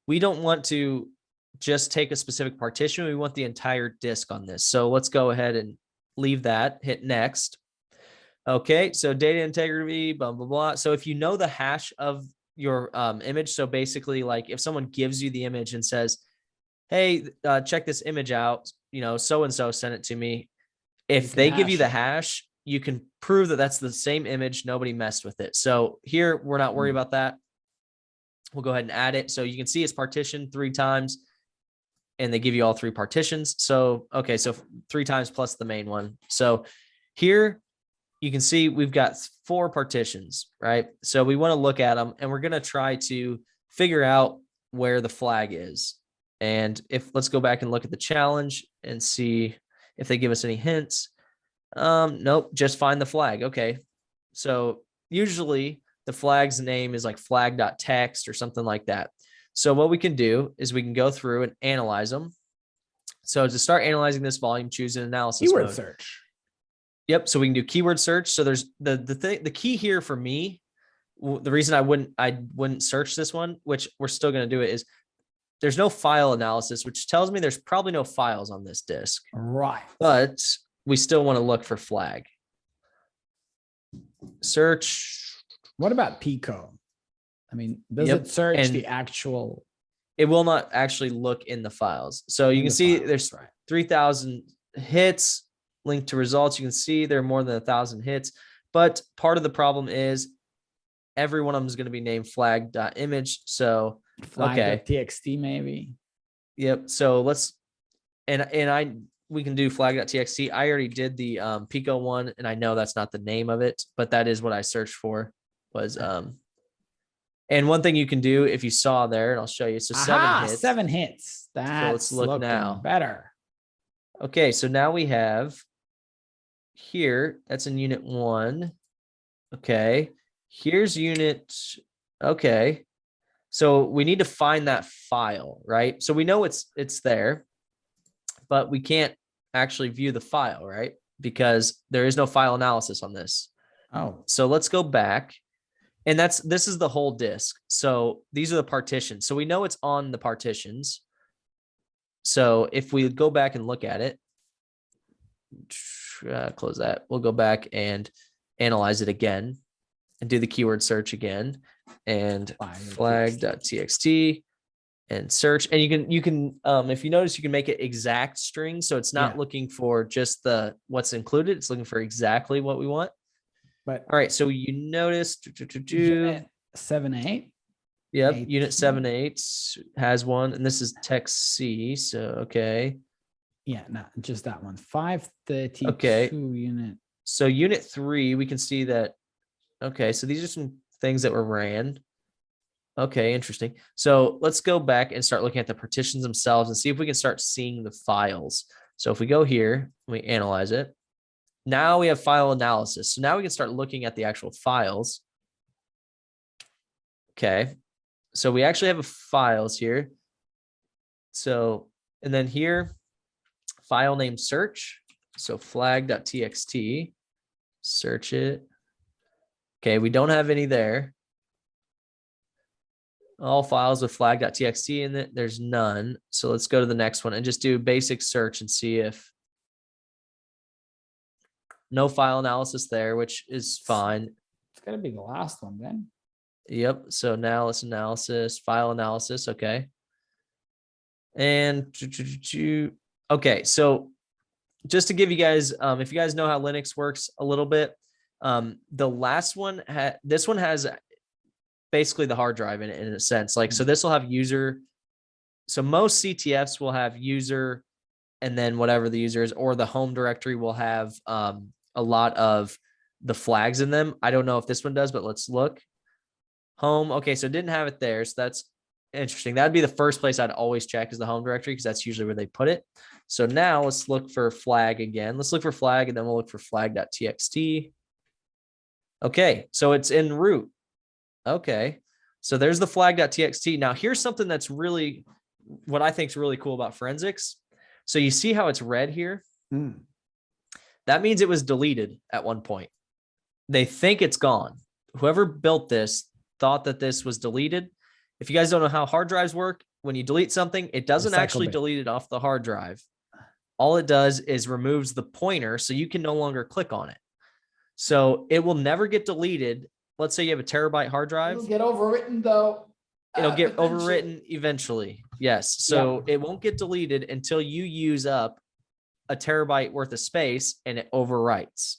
we don't want to just take a specific partition. We want the entire disk on this. So let's go ahead and leave that, hit next. Okay, so data integrity, blah, blah, blah. So if you know the hash of your image, so basically like if someone gives you the image and says, hey, check this image out, so-and-so sent it to me. If they give you the hash, you can prove that that's the same image. Nobody messed with it. So here, we're not worried about that. We'll go ahead and add it. So you can see it's partitioned 3 times and they give you all 3 partitions. So, okay, so 3 times plus the main one. So here you can see we've got 4 partitions, right? So we want to look at them and we're going to try to figure out where the flag is. And let's go back and look at the challenge and see if they give us any hints. Nope, just find the flag. Okay. So usually the flag's name is like flag.txt or something like that. So what we can do is we can go through and analyze them. So to start analyzing this volume, choose an analysis keyword mode. Search. Yep. So we can do keyword search. So there's the key here for me. The reason I wouldn't search this one, which we're still going to do it, is there's no file analysis, which tells me there's probably no files on this disk. Right. But we still want to look for flag. Search. What about Pico? I mean, does it search the actual? It will not actually look in the files. So you can see there's 3,000 hits linked to results. You can see there are more than 1,000 hits. But part of the problem is every one of them is going to be named flag.image. So flag.txt maybe. Yep. So let's we can do flag.txt. I already did the Pico one, and I know that's not the name of it, but that is what I searched for. Was and one thing you can do if you saw there, and I'll show you. So 7 hits. That's so let's look now. Better. Okay, so now we have here. That's in unit 1. Okay, here's unit. Okay, so we need to find that file, right? So we know it's there, but we can't actually view the file, right? Because there is no file analysis on this. Oh, so let's go back. And this is the whole disk. So these are the partitions. So we know it's on the partitions. So if we go back and look at it, close that. We'll go back and analyze it again and do the keyword search again and flag.txt and search. And you can if you notice, you can make it exact string. So it's not looking for just what's included. It's looking for exactly what we want. But all right, so you noticed unit 7.8. Yep, unit 7.8 has one, and this is text C. So okay. Yeah, no, just that one. 532 okay. Unit. So unit 3, we can see that. Okay, so these are some things that were ran. Okay, interesting. So let's go back and start looking at the partitions themselves and see if we can start seeing the files. So if we go here, we analyze it. Now we have file analysis. So now we can start looking at the actual files. Okay. So we actually have files here. So, and then here, file name search. So flag.txt, search it. Okay. We don't have any there. All files with flag.txt in it. There's none. So let's go to the next one and just do basic search and see if no file analysis there, which is fine. It's got to be the last one then. Yep. So now let's analysis, file analysis. Okay. And okay. So just to give you guys, if you guys know how Linux works a little bit, the last one, this one has basically the hard drive in it in a sense. Like, so this will have user. So most CTFs will have user and then whatever the user is, or the home directory will have a lot of the flags in them. I don't know if this one does, but let's look. Home. Okay, so it didn't have it there. So that's interesting. That'd be the first place I'd always check is the home directory because that's usually where they put it. So now let's look for flag again. Let's look for flag and then we'll look for flag.txt. Okay, so it's in root. Okay, so there's the flag.txt. Now here's something that's really, what I think is really cool about forensics. So you see how it's red here? That means it was deleted at one point. They think it's gone. Whoever built this thought that this was deleted. If you guys don't know how hard drives work, when you delete something, it doesn't actually delete it off the hard drive. All it does is removes the pointer so you can no longer click on it. So it will never get deleted. Let's say you have a terabyte hard drive. It'll get overwritten though. It'll get overwritten eventually. Yes. So it won't get deleted until you use up a terabyte worth of space and it overwrites.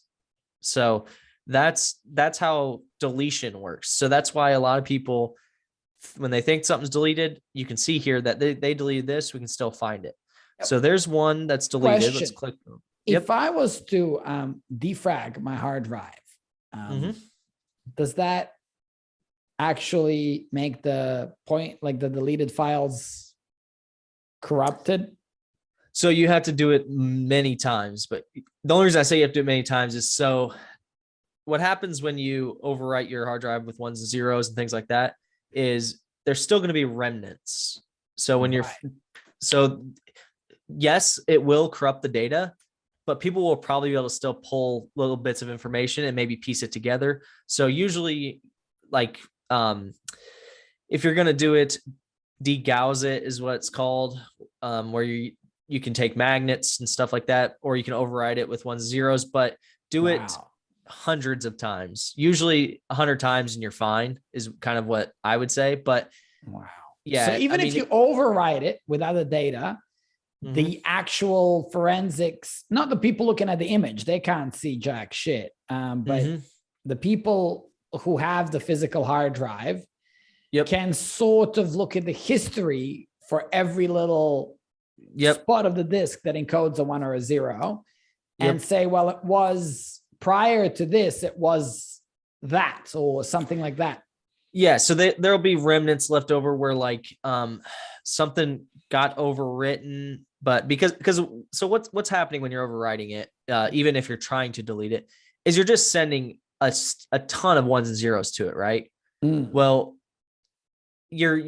So that's how deletion works. So that's why a lot of people, when they think something's deleted, you can see here that they deleted this, we can still find it. Yep. So there's one that's deleted. Question. Let's click. If I was to defrag my hard drive, does that actually make the point, like the deleted files, corrupted? So you have to do it many times, but the only reason I say you have to do it many times is so what happens when you overwrite your hard drive with ones and zeros and things like that is there's still going to be remnants. So when so yes, it will corrupt the data, but people will probably be able to still pull little bits of information and maybe piece it together. So usually like, if you're going to do it, degauss it is what it's called, where you can take magnets and stuff like that, or you can override it with ones and zeros, but do it hundreds of times, usually 100 times and you're fine is kind of what I would say. But yeah. So even if you override it without the data, the actual forensics, not the people looking at the image, they can't see jack shit. But the people who have the physical hard drive can sort of look at the history for every little spot of the disk that encodes a 1 or a 0 and say, well, it was prior to this, it was that or something like that. Yeah. So there'll be remnants left over where like something got overwritten, but so what's happening when you're overwriting it, even if you're trying to delete it, is you're just sending a ton of ones and zeros to it, right? Well, you're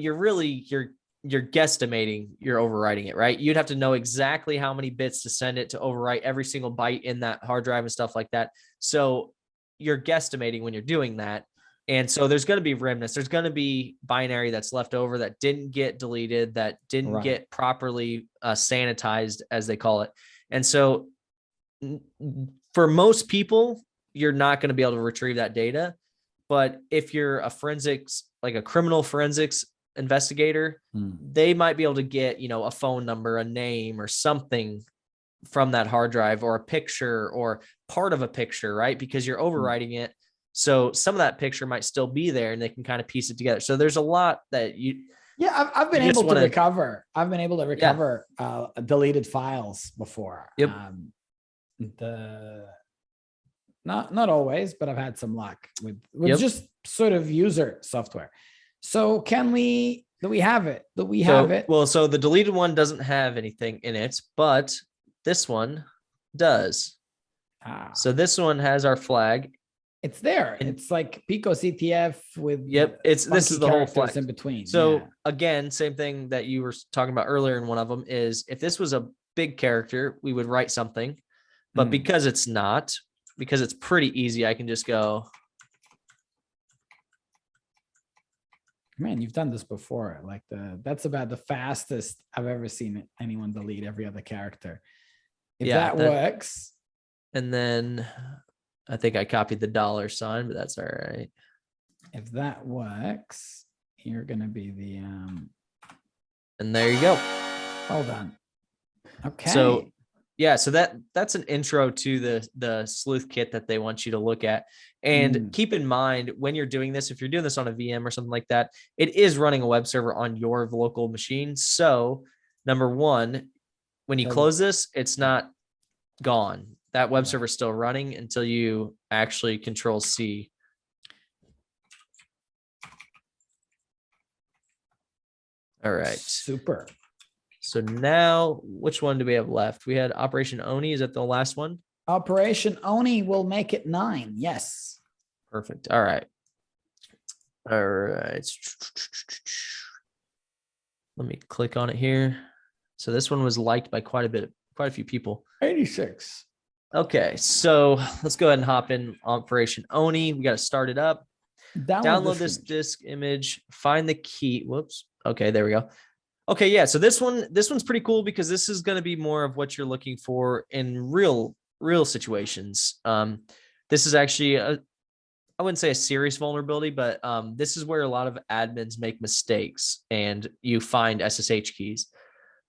guesstimating you're overwriting it, right? You'd have to know exactly how many bits to send it to overwrite every single byte in that hard drive and stuff like that. So you're guesstimating when you're doing that. And so there's going to be remnants. There's going to be binary that's left over that didn't get deleted, that didn't get properly sanitized, as they call it. And so for most people, you're not going to be able to retrieve that data. But if you're a forensics, like a criminal forensics investigator, they might be able to get, a phone number, a name or something from that hard drive, or a picture or part of a picture, right? Because you're overwriting it. So some of that picture might still be there and they can kind of piece it together. So there's a lot that I've been able to recover. I've been able to recover deleted files before. Not always, but I've had some luck with just sort of user software. So do we have it? Well, so the deleted one doesn't have anything in it, but this one does. So this one has our flag. It's there. It's like PicoCTF with this is the whole flag in between. So again, same thing that you were talking about earlier in one of them is if this was a big character, we would write something, but because it's not, because it's pretty easy, I can just go. Man, you've done this before. Like that's about the fastest I've ever seen anyone delete every other character. If that works. And then I think I copied the $sign, but that's all right. If that works, you're going to be the, and there you go. Well done. Okay. So that's an intro to the sleuth kit that they want you to look at. And keep in mind when you're doing this, if you're doing this on a VM or something like that, it is running a web server on your local machine. So number one, when you close this, it's not gone. That web server is still running until you actually Control-C. All right. Super. So now, which one do we have left? We had Operation Oni. Is that the last one? Operation Oni will make it 9. Yes. Perfect. All right. All right. Let me click on it here. So this one was liked by quite a few people. 86. Okay, so let's go ahead and hop in Operation Oni. We got to start it up. Download this disk image. Find the key. Whoops. Okay, there we go. Okay, yeah. So this one's pretty cool because this is going to be more of what you're looking for in real situations. this is actually I wouldn't say a serious vulnerability, but this is where a lot of admins make mistakes and you find SSH keys.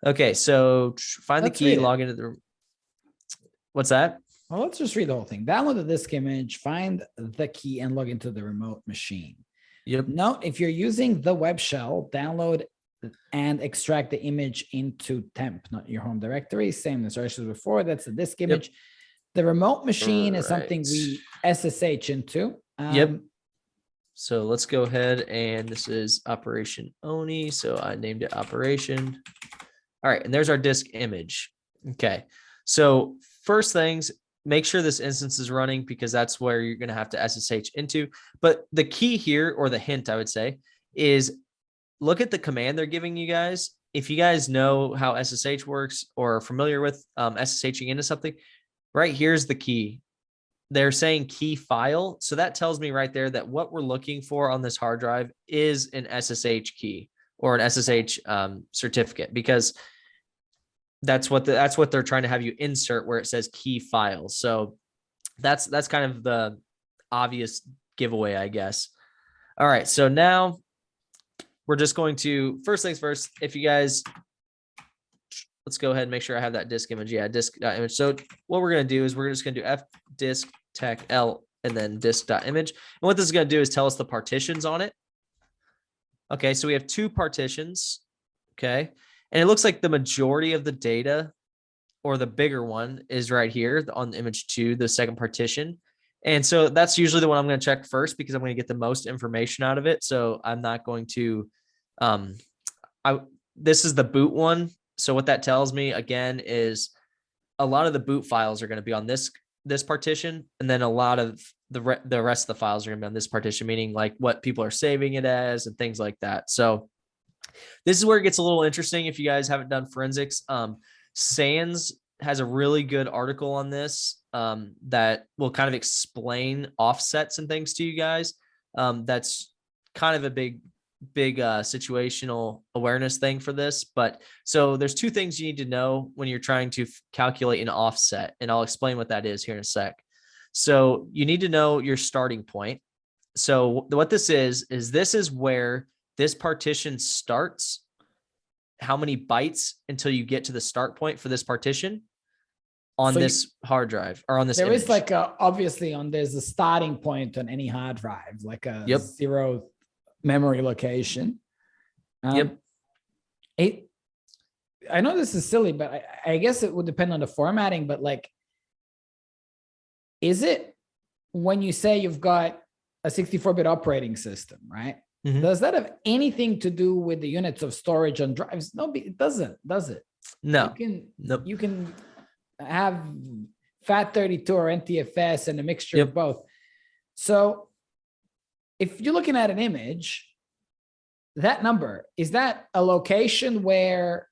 Okay, so find the key, log into the. What's that? Well, let's just read the whole thing. Download the disk image, find the key, and log into the remote machine. Yep. Note, if you're using the web shell, download and extract the image into temp, not your home directory. Same instructions before. That's the disk image. Yep. The remote machine is something we SSH into. Yep. So let's go ahead, and this is Operation Oni. So I named it Operation. All right, and there's our disk image. Okay. So first things, make sure this instance is running because that's where you're going to have to SSH into. But the key here, or the hint I would say, is look at the command they're giving you guys. If you guys know how SSH works or are familiar with SSHing into something, right here's the key. They're saying key file. So that tells me right there that what we're looking for on this hard drive is an SSH key or an SSH certificate, because that's what they're trying to have you insert where it says key files. So that's kind of the obvious giveaway, I guess. All right. So now we're just going to, first things first, if you guys, let's go ahead and make sure I have that disk image. Yeah, disk.image. So what we're going to do is we're just going to do fdisk tech L and then disk.image. And what this is going to do is tell us the partitions on it. Okay. So we have 2 partitions. Okay. And it looks like the majority of the data, or the bigger one, is right here on image 2, the second partition. And so that's usually the one I'm going to check first because I'm going to get the most information out of it. So I'm not going to, this is the boot one. So what that tells me again is a lot of the boot files are going to be on this partition. And then a lot of the rest of the files are going to be on this partition, meaning like what people are saving it as and things like that. So this is where it gets a little interesting. If you guys haven't done forensics, SANS has a really good article on this that will kind of explain offsets and things to you guys. That's kind of a big situational awareness thing for this. But so there's 2 things you need to know when you're trying to calculate an offset, and I'll explain what that is here in a sec. So you need to know your starting point. So what this is this is where this partition starts, how many bytes until you get to the start point for this partition on this hard drive or on this image. There is like obviously there's a starting point on any hard drive, like a 0 memory location. I know this is silly, but I guess it would depend on the formatting, but like, is it when you say you've got a 64-bit operating system, right? Mm-hmm. Does that have anything to do with the units of storage on drives? No, it doesn't, does it? No. You can have FAT32 or NTFS and a mixture of both. So if you're looking at an image, that number, is that a location where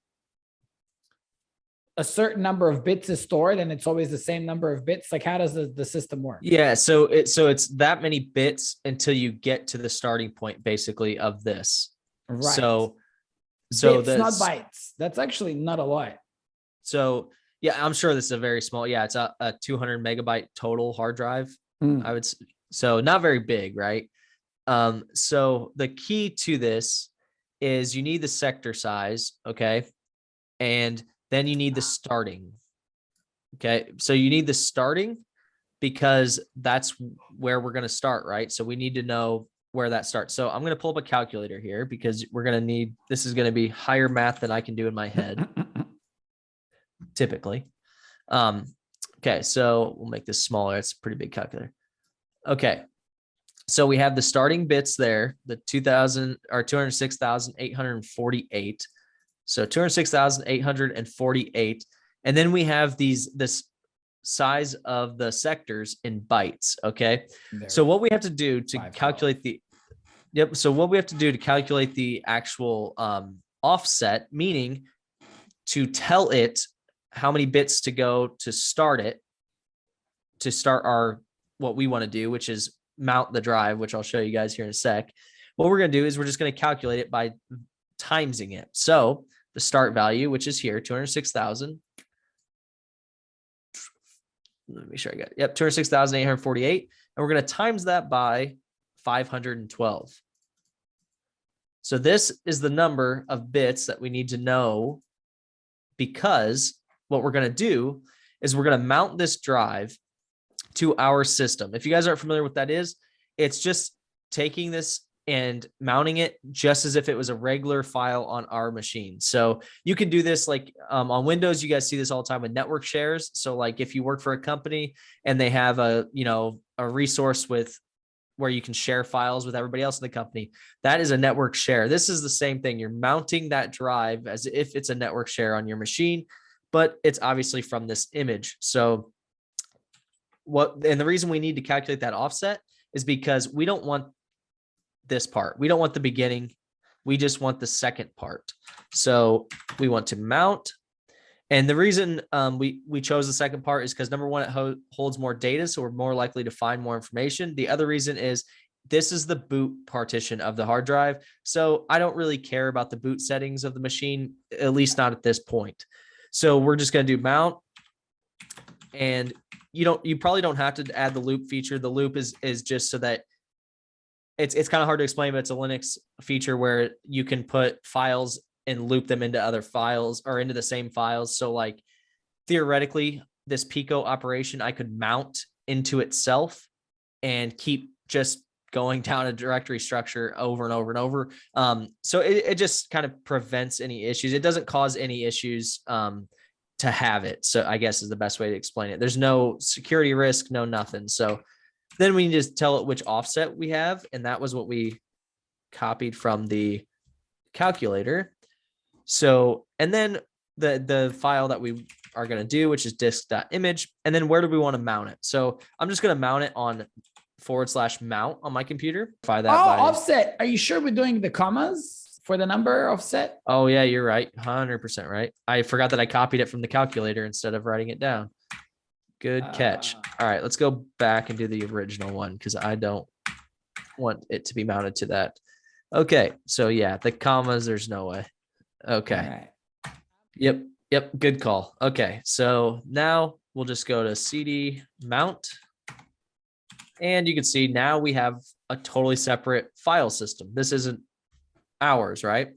a certain number of bits is stored and it's always the same number of bits? Like, how does the system work? Yeah. So it's that many bits until you get to the starting point basically of this. Right. So bits, not bytes. That's actually not a lot. So yeah, I'm sure this is a very small, it's a 200 megabyte total hard drive. I would, so not very big, right? So the key to this is you need the sector size. Okay. And then you need the starting. Okay. So you need the starting because that's where we're going to start, right? So we need to know where that starts. So I'm going to pull up a calculator here because we're going to need, this is going to be higher math than I can do in my head. Typically. Okay. So we'll make this smaller. It's a pretty big calculator. Okay. So we have the starting bits there, the 206,848. So 206,848. And then we have this size of the sectors in bytes. Okay. So what we have to do to calculate so what we have to do to calculate the actual offset, meaning to tell it how many bits to go to start it, to start what we want to do, which is mount the drive, which I'll show you guys here in a sec. What we're going to do is we're just going to calculate it by timesing it. So the start value, which is here, 206,000 let me make sure I got it. Yep, 206,848. And we're going to times that by 512. So this is the number of bits that we need to know, because what we're going to do is we're going to mount this drive to our system. If you guys aren't familiar with what that is, it's just taking this and mounting it just as if it was a regular file on our machine. So you can do this like on Windows, you guys see this all the time with network shares. So like if you work for a company and they have a resource with where you can share files with everybody else in the company, that is a network share. This is the same thing. You're mounting that drive as if it's a network share on your machine, but it's obviously from this image. So and the reason we need to calculate that offset is because we don't want this part. We don't want the beginning. We just want the second part. So we want to mount. And the reason we chose the second part is because number one, it holds more data, so we're more likely to find more information. The other reason is this is the boot partition of the hard drive. So I don't really care about the boot settings of the machine, at least not at this point. So we're just going to do mount. And you probably don't have to add the loop feature. The loop is just so that it's kind of hard to explain, but it's a Linux feature where you can put files and loop them into other files or into the same files. So like theoretically, this Pico operation, I could mount into itself and keep just going down a directory structure over and over and over. So it just kind of prevents any issues. It doesn't cause any issues to have it. So I guess is the best way to explain it. There's no security risk, no nothing. So then we just tell it which offset we have. And that was what we copied from the calculator. So, and then the file that we are going to do, which is disk.image. And then where do we want to mount it? So I'm just going to mount it on /mount on my computer. Offset. Are you sure we're doing the commas for the number offset? Oh yeah, you're right. 100% right. I forgot that I copied it from the calculator instead of writing it down. Good catch. All right, let's go back and do the original one because I don't want it to be mounted to that. Okay, so yeah, the commas, there's no way. Okay. Right. Yep. Good call. Okay. So now we'll just go to CD mount. And you can see now we have a totally separate file system. This isn't ours, right?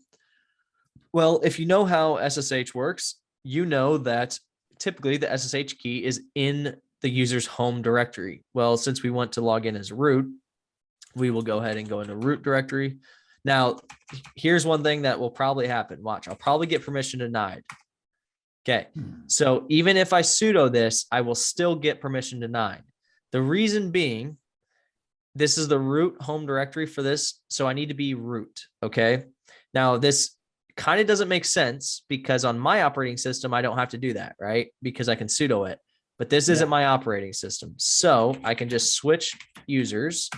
Well, if you know how SSH works, you know that typically the SSH key is in the user's home directory. Well, since we want to log in as root, we will go ahead and go into root directory. Now, here's one thing that will probably happen. Watch, I'll probably get permission denied. Okay, so even if I sudo this, I will still get permission denied. The reason being, this is the root home directory for this, so I need to be root, okay? Now, this kind of doesn't make sense because on my operating system, I don't have to do that, right? Because I can sudo it, but this isn't my operating system. So I can just switch users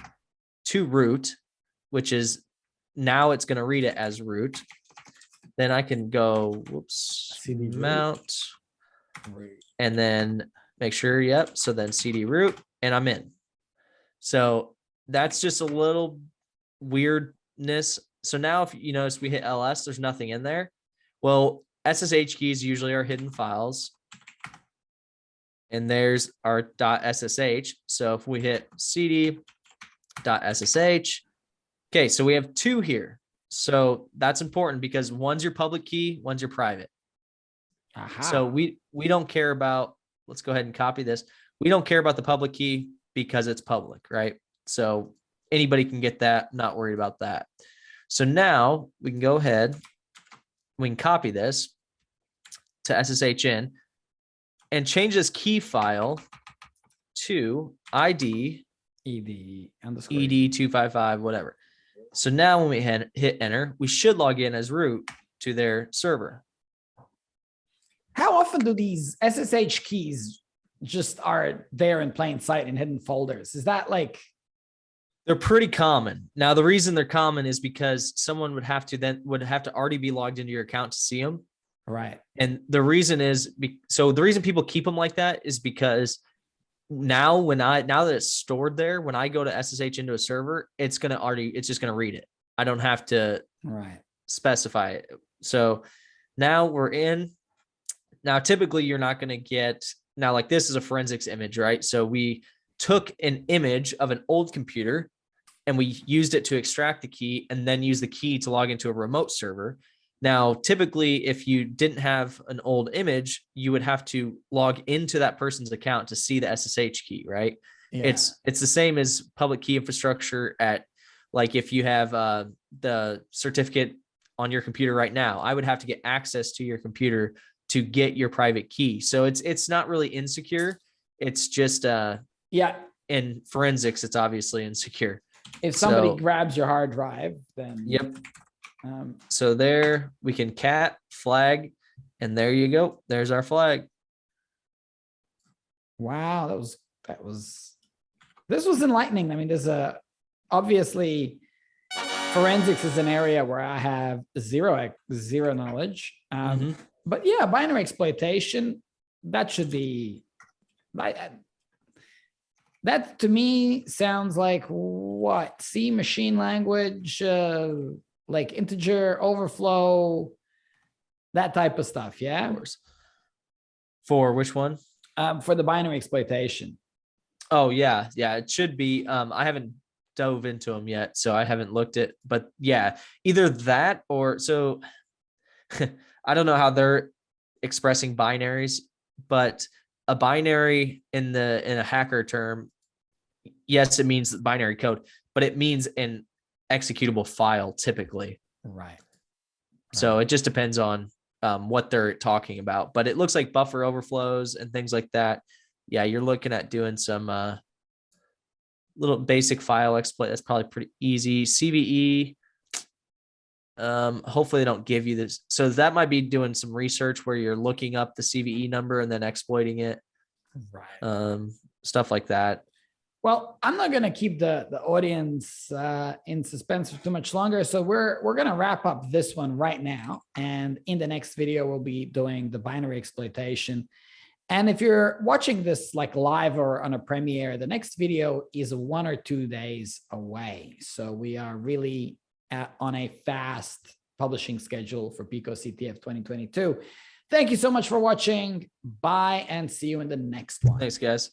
to root, which is now it's going to read it as root. Then I can go, CD mount, and then make sure, so then CD root, and I'm in. So that's just a little weirdness. So now if you notice we hit LS, there's nothing in there. Well, SSH keys usually are hidden files. And there's our .ssh. So if we hit cd.ssh, okay, so we have two here. So that's important because one's your public key, one's your private. So we don't care about, let's go ahead and copy this. We don't care about the public key because it's public, right? So anybody can get that, not worried about that. So now we can go ahead, we can copy this to SSH in and change this key file to ID ed255, whatever. So now when we hit enter, we should log in as root to their server. How often do these SSH keys just are there in plain sight in hidden folders? Is that like... They're pretty common. Now, the reason they're common is because someone would have to already be logged into your account to see them. Right. And the reason is, so the reason people keep them like that is because now that it's stored there, when I go to SSH into a server, it's just going to read it. I don't have to specify it. So now we're in. Now, typically you're not going to get now like this is a forensics image, right? So we took an image of an old computer and we used it to extract the key and then use the key to log into a remote server. Now, typically, if you didn't have an old image, you would have to log into that person's account to see the SSH key, right? Yeah. It's the same as public key infrastructure at, like, if you have the certificate on your computer right now, I would have to get access to your computer to get your private key. So it's not really insecure. It's just in forensics, it's obviously insecure. If somebody grabs your hard drive, then yep. So there we can cat flag, and there you go. There's our flag. Wow, this was enlightening. I mean, there's obviously forensics is an area where I have zero knowledge. But yeah, binary exploitation, that should be, that to me sounds like what? C machine language, like integer overflow, that type of stuff. Yeah. Of course. For which one? For the binary exploitation. Oh yeah. Yeah, it should be. I haven't dove into them yet, so I haven't looked at, but yeah, either that or, so I don't know how they're expressing binaries, but a binary in a hacker term, yes, it means binary code, but it means an executable file typically. Right. So it just depends on what they're talking about, but it looks like buffer overflows and things like that. Yeah, you're looking at doing some little basic file exploit. That's probably pretty easy. CVE. Hopefully they don't give you this. So that might be doing some research where you're looking up the CVE number and then exploiting it. Right. Stuff like that. Well, I'm not going to keep the audience in suspense for too much longer. So we're going to wrap up this one right now. And in the next video, we'll be doing the binary exploitation. And if you're watching this like live or on a premiere, the next video is 1 or 2 days away. So we are really on a fast publishing schedule for PicoCTF 2022. Thank you so much for watching. Bye, and see you in the next one. Thanks, guys.